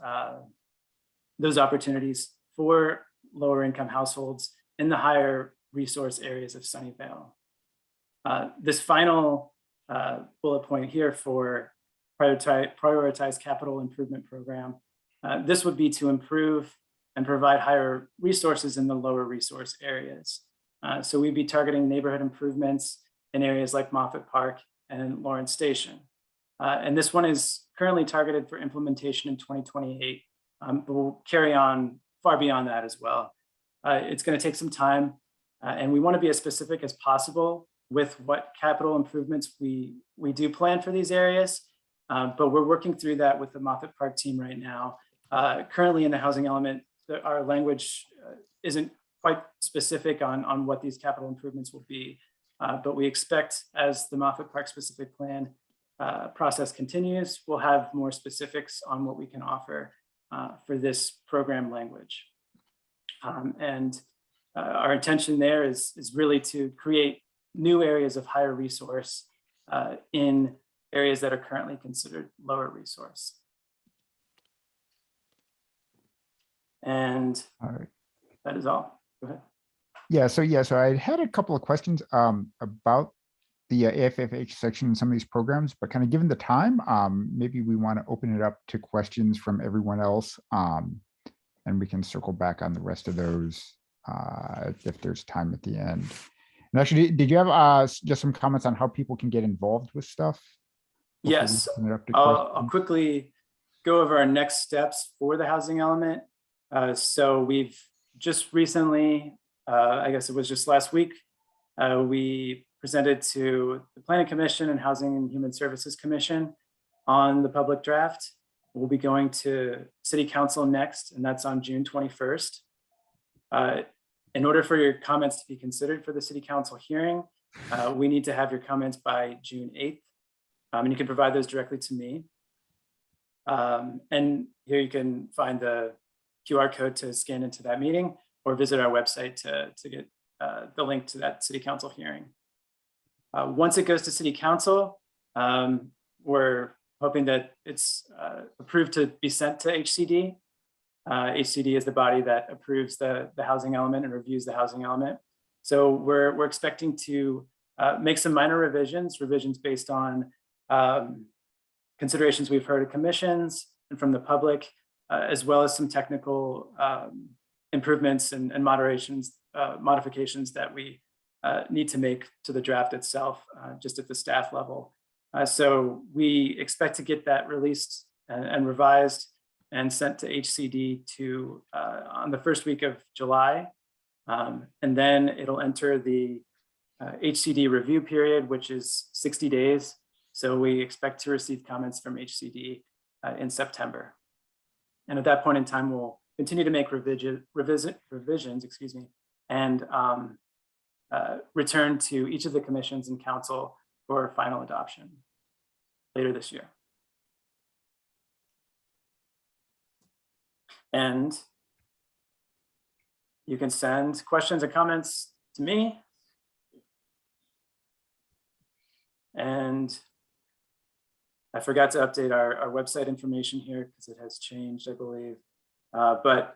opportunities for lower income households in the higher resource areas of Sunnyvale. This final bullet point here for prioritize capital improvement program, this would be to improve and provide higher resources in the lower resource areas. So we'd be targeting neighborhood improvements in areas like Moffett Park and Lawrence Station. And this one is currently targeted for implementation in 2028, but we'll carry on far beyond that as well. It's going to take some time, and we want to be as specific as possible with what capital improvements we do plan for these areas. But we're working through that with the Moffett Park team right now. Currently in the housing element, our language isn't quite specific on what these capital improvements will be. But we expect, as the Moffett Park specific plan process continues, we'll have more specifics on what we can offer for this program language. And our intention there is really to create new areas of higher resource in areas that are currently considered lower resource. And that is all. Go ahead. So I had a couple of questions about the AFFH section in some of these programs, but kind of given the time, maybe we want to open it up to questions from everyone else, and we can circle back on the rest of those if there's time at the end. And actually, did you have just some comments on how people can get involved with stuff? Yes, I'll quickly go over our next steps for the housing element. So we've just recently, I guess it was just last week, we presented to the Planning Commission and Housing and Human Services Commission on the public draft. We'll be going to City Council next, and that's on June 21st. In order for your comments to be considered for the City Council hearing, we need to have your comments by June 8th. And you can provide those directly to me. And here you can find the QR code to scan into that meeting, or visit our website to get the link to that City Council hearing. Once it goes to City Council, we're hoping that it's approved to be sent to HCD. HCD is the body that approves the housing element and reviews the housing element. So we're expecting to make some minor revisions based on considerations we've heard of commissions and from the public, as well as some technical improvements and modifications that we need to make to the draft itself, just at the staff level. So we expect to get that released and revised and sent to HCD on the first week of July. And then it'll enter the HCD review period, which is 60 days. So we expect to receive comments from HCD in September. And at that point in time, we'll continue to make revisions, and return to each of the commissions and council for final adoption later this year. And you can send questions and comments to me. And I forgot to update our website information here because it has changed, I believe. But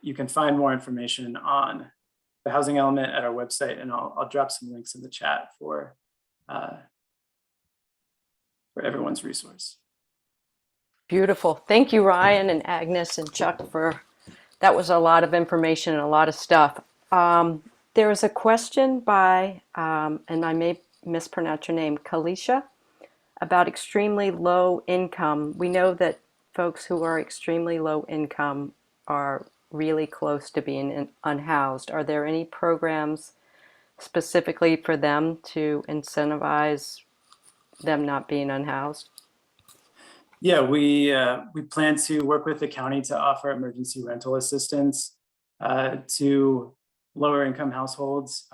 you can find more information on the housing element at our website, and I'll drop some links in the chat for everyone's resource. Beautiful. Thank you, Ryan and Agnes and Chuck, that was a lot of information and a lot of stuff. There is a question by, and I may mispronounce your name, Kalisha, about extremely low income. We know that folks who are extremely low income are really close to being unhoused. Are there any programs specifically for them to incentivize them not being unhoused? Yeah, we plan to work with the county to offer emergency rental assistance to lower income households,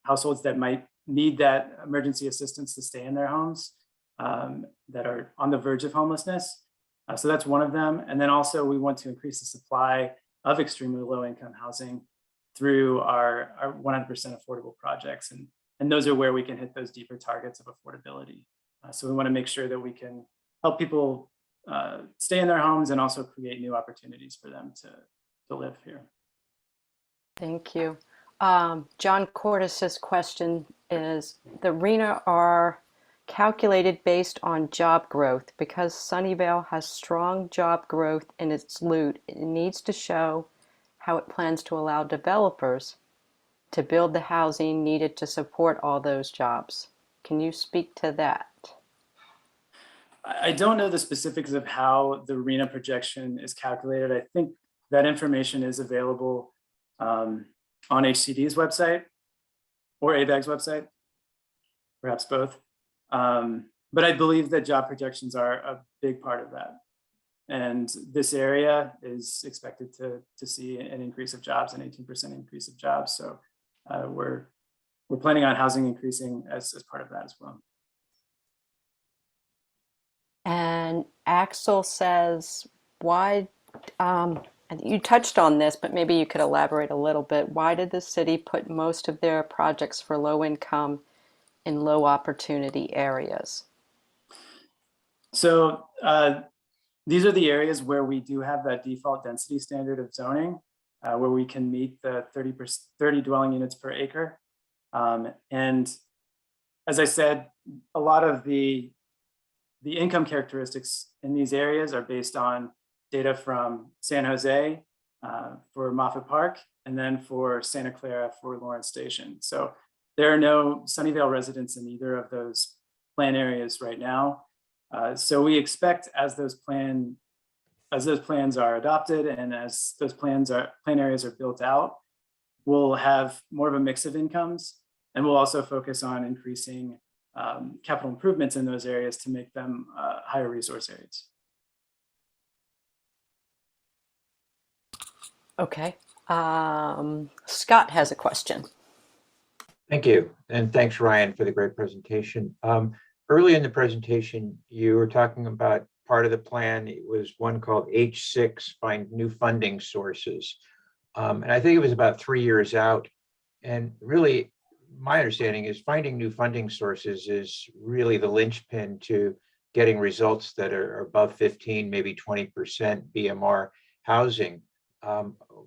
households that might need that emergency assistance to stay in their homes, that are on the verge of homelessness. So that's one of them. And then also we want to increase the supply of extremely low income housing through our 100% affordable projects. And those are where we can hit those deeper targets of affordability. So we want to make sure that we can help people stay in their homes and also create new opportunities for them to live here. Thank you. John Cortis's question is, the RENA are calculated based on job growth. Because Sunnyvale has strong job growth in its loot, it needs to show how it plans to allow developers to build the housing needed to support all those jobs. Can you speak to that? I don't know the specifics of how the RENA projection is calculated. I think that information is available on HCD's website or ABAG's website, perhaps both. But I believe that job projections are a big part of that. And this area is expected to see an increase of jobs, an 18% increase of jobs. So we're planning on housing increasing as part of that as well. And Axel says, why, and you touched on this, but maybe you could elaborate a little bit. Why did the city put most of their projects for low income in low opportunity areas? So these are the areas where we do have that default density standard of zoning, where we can meet the 30 dwelling units per acre. And as I said, a lot of the income characteristics in these areas are based on data from San Jose for Moffett Park, and then for Santa Clara for Lawrence Station. So there are no Sunnyvale residents in either of those plan areas right now. So we expect as those plans are adopted and as those plan areas are built out, we'll have more of a mix of incomes, and we'll also focus on increasing capital improvements in those areas to make them higher resource areas. Okay. Scott has a question. Thank you. And thanks, Ryan, for the great presentation. Early in the presentation, you were talking about part of the plan. It was one called H6, Find New Funding Sources. And I think it was about 3 years out. And really, my understanding is finding new funding sources is really the linchpin to getting results that are above 15, maybe 20% BMR housing.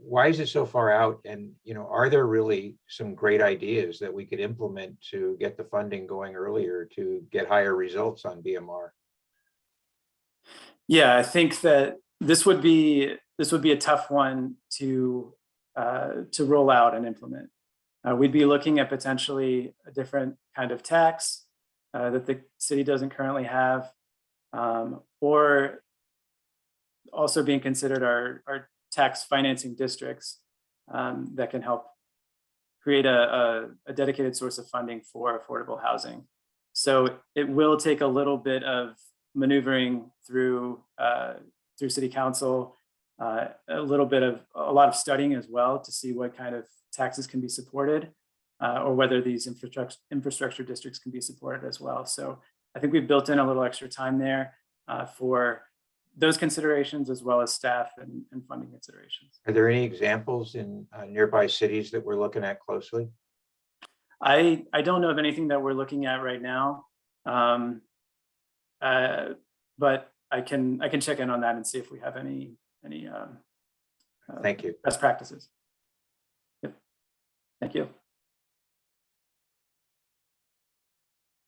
Why is it so far out? And, are there really some great ideas that we could implement to get the funding going earlier to get higher results on BMR? Yeah, I think that this would be a tough one to roll out and implement. We'd be looking at potentially a different kind of tax that the city doesn't currently have, or also being considered our tax financing districts that can help create a dedicated source of funding for affordable housing. So it will take a little bit of maneuvering through city council, a lot of studying as well to see what kind of taxes can be supported, or whether these infrastructure districts can be supported as well. So I think we've built in a little extra time there for those considerations, as well as staff and funding considerations. Are there any examples in nearby cities that we're looking at closely? I don't know of anything that we're looking at right now, but I can check in on that and see if we have any Thank you. best practices. Yep. Thank you.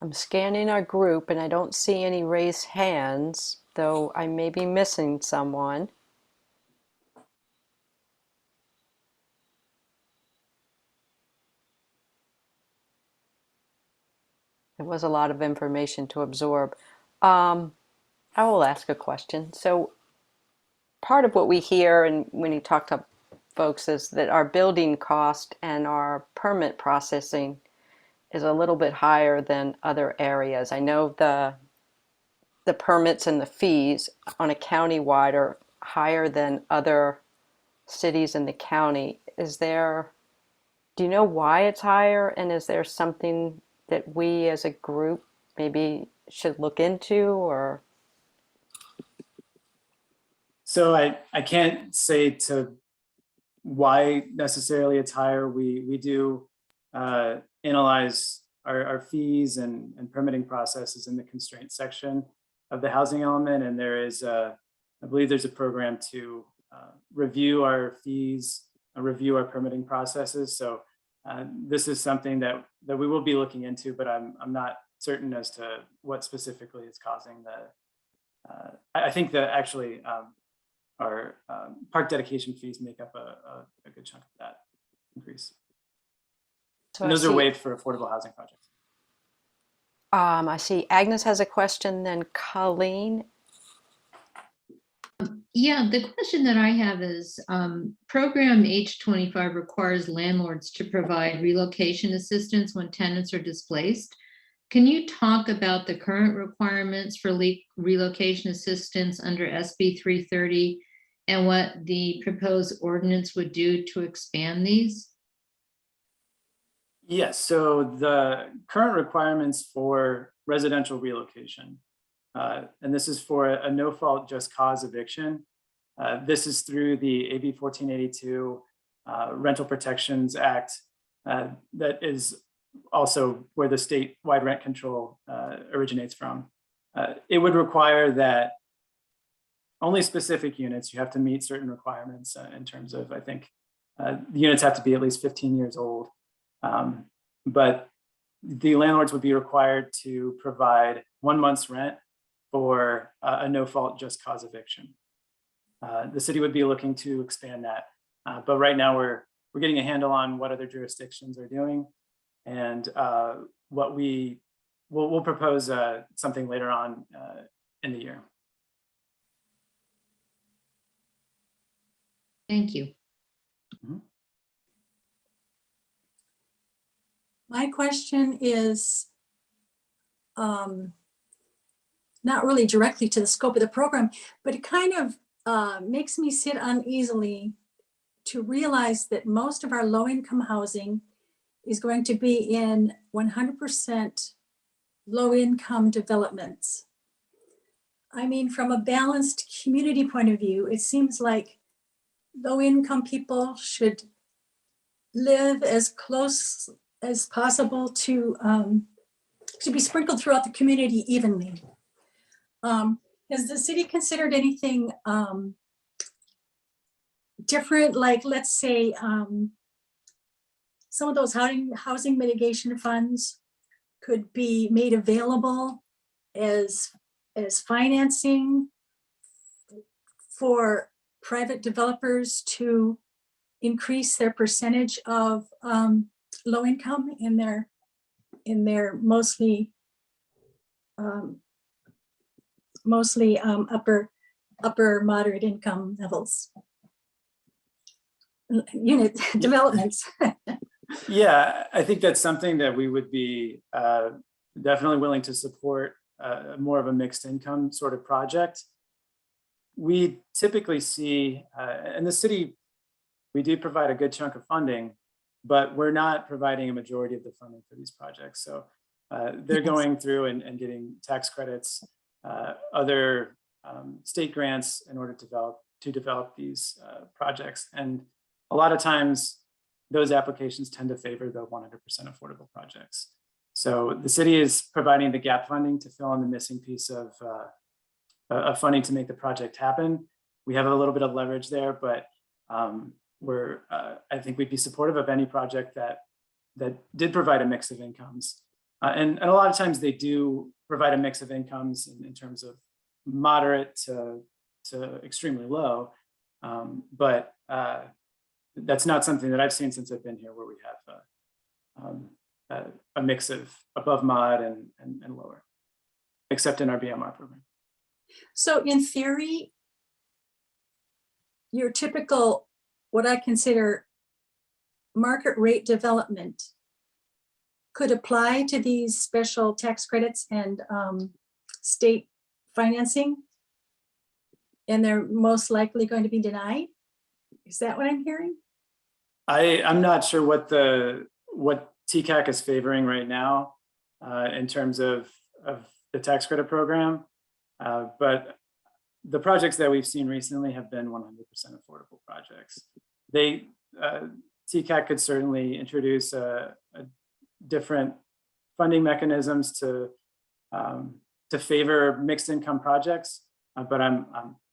I'm scanning our group and I don't see any raised hands, though I may be missing someone. It was a lot of information to absorb. I will ask a question. So part of what we hear and when you talk to folks is that our building cost and our permit processing is a little bit higher than other areas. I know the permits and the fees on a county-wide are higher than other cities in the county. Do you know why it's higher? And is there something that we as a group maybe should look into, or? So I can't say to why necessarily it's higher. We do analyze our fees and permitting processes in the constraint section of the housing element, and there is I believe there's a program to review our fees, review our permitting processes. So this is something that we will be looking into, but I'm not certain as to what specifically is causing the. I think that actually our park dedication fees make up a good chunk of that increase. So And those are waived for affordable housing projects. I see Agnes has a question, then Colleen. Yeah, the question that I have is, program H25 requires landlords to provide relocation assistance when tenants are displaced. Can you talk about the current requirements for relocation assistance under SB 330 and what the proposed ordinance would do to expand these? Yes, so the current requirements for residential relocation, and this is for a no-fault just cause eviction. This is through the AB 1482 Rental Protections Act. That is also where the statewide rent control originates from. It would require that only specific units, you have to meet certain requirements in terms of, I think, the units have to be at least 15 years old. But the landlords would be required to provide 1 month's rent for a no-fault just cause eviction. The city would be looking to expand that, but right now we're getting a handle on what other jurisdictions are doing, and what we'll propose something later on in the year. Thank you. My question is not really directly to the scope of the program, but it kind of makes me sit uneasily to realize that most of our low-income housing is going to be in 100% low-income developments. I mean, from a balanced community point of view, it seems like low-income people should live as close as possible to be sprinkled throughout the community evenly. Has the city considered anything different? Like, let's say some of those housing mitigation funds could be made available as financing for private developers to increase their percentage of low income in their mostly upper moderate income levels, unit developments. Yeah, I think that's something that we would be definitely willing to support, more of a mixed income sort of project. We typically see, in the city, we do provide a good chunk of funding, but we're not providing a majority of the funding for these projects. So they're going through and getting tax credits, other state grants in order to develop these projects. And a lot of times those applications tend to favor the 100% affordable projects. So the city is providing the gap funding to fill in the missing piece of funding to make the project happen. We have a little bit of leverage there, but I think we'd be supportive of any project that did provide a mix of incomes. And a lot of times they do provide a mix of incomes in terms of moderate to extremely low. But that's not something that I've seen since I've been here, where we have a mix of above mod and lower, except in our BMR program. So in theory, your typical, what I consider market rate development could apply to these special tax credits and state financing, and they're most likely going to be denied. Is that what I'm hearing? I'm not sure what TCAC is favoring right now in terms of the tax credit program, but the projects that we've seen recently have been 100% affordable projects. TCAC could certainly introduce a different funding mechanisms to favor mixed income projects, but I'm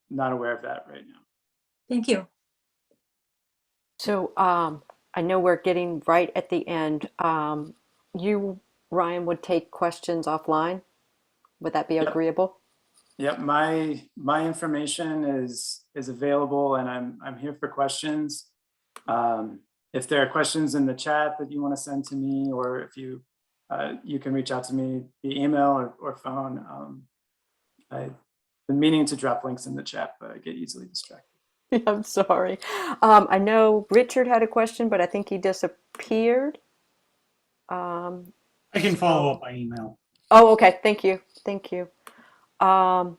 not aware of that right now. Thank you. So I know we're getting right at the end. You, Ryan, would take questions offline. Would that be Yep. agreeable? Yep, my information is available, and I'm here for questions. If there are questions in the chat that you want to send to me, or if you you can reach out to me via email or phone. I've been meaning to drop links in the chat, but I get easily distracted. I'm sorry. I know Richard had a question, but I think he disappeared. I can follow up by email. Oh, okay. Thank you. Thank you. So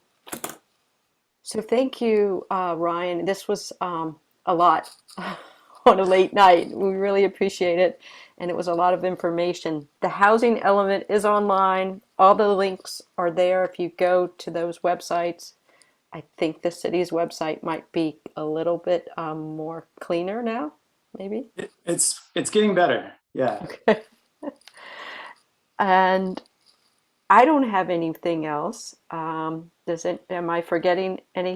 thank you, Ryan. This was a lot on a late night. We really appreciate it. And it was a lot of information. The housing element is online. All the links are there if you go to those websites. I think the city's website might be a little bit more cleaner now, maybe. It's getting better. Yeah. Okay. And I don't have anything else. Am I forgetting anything?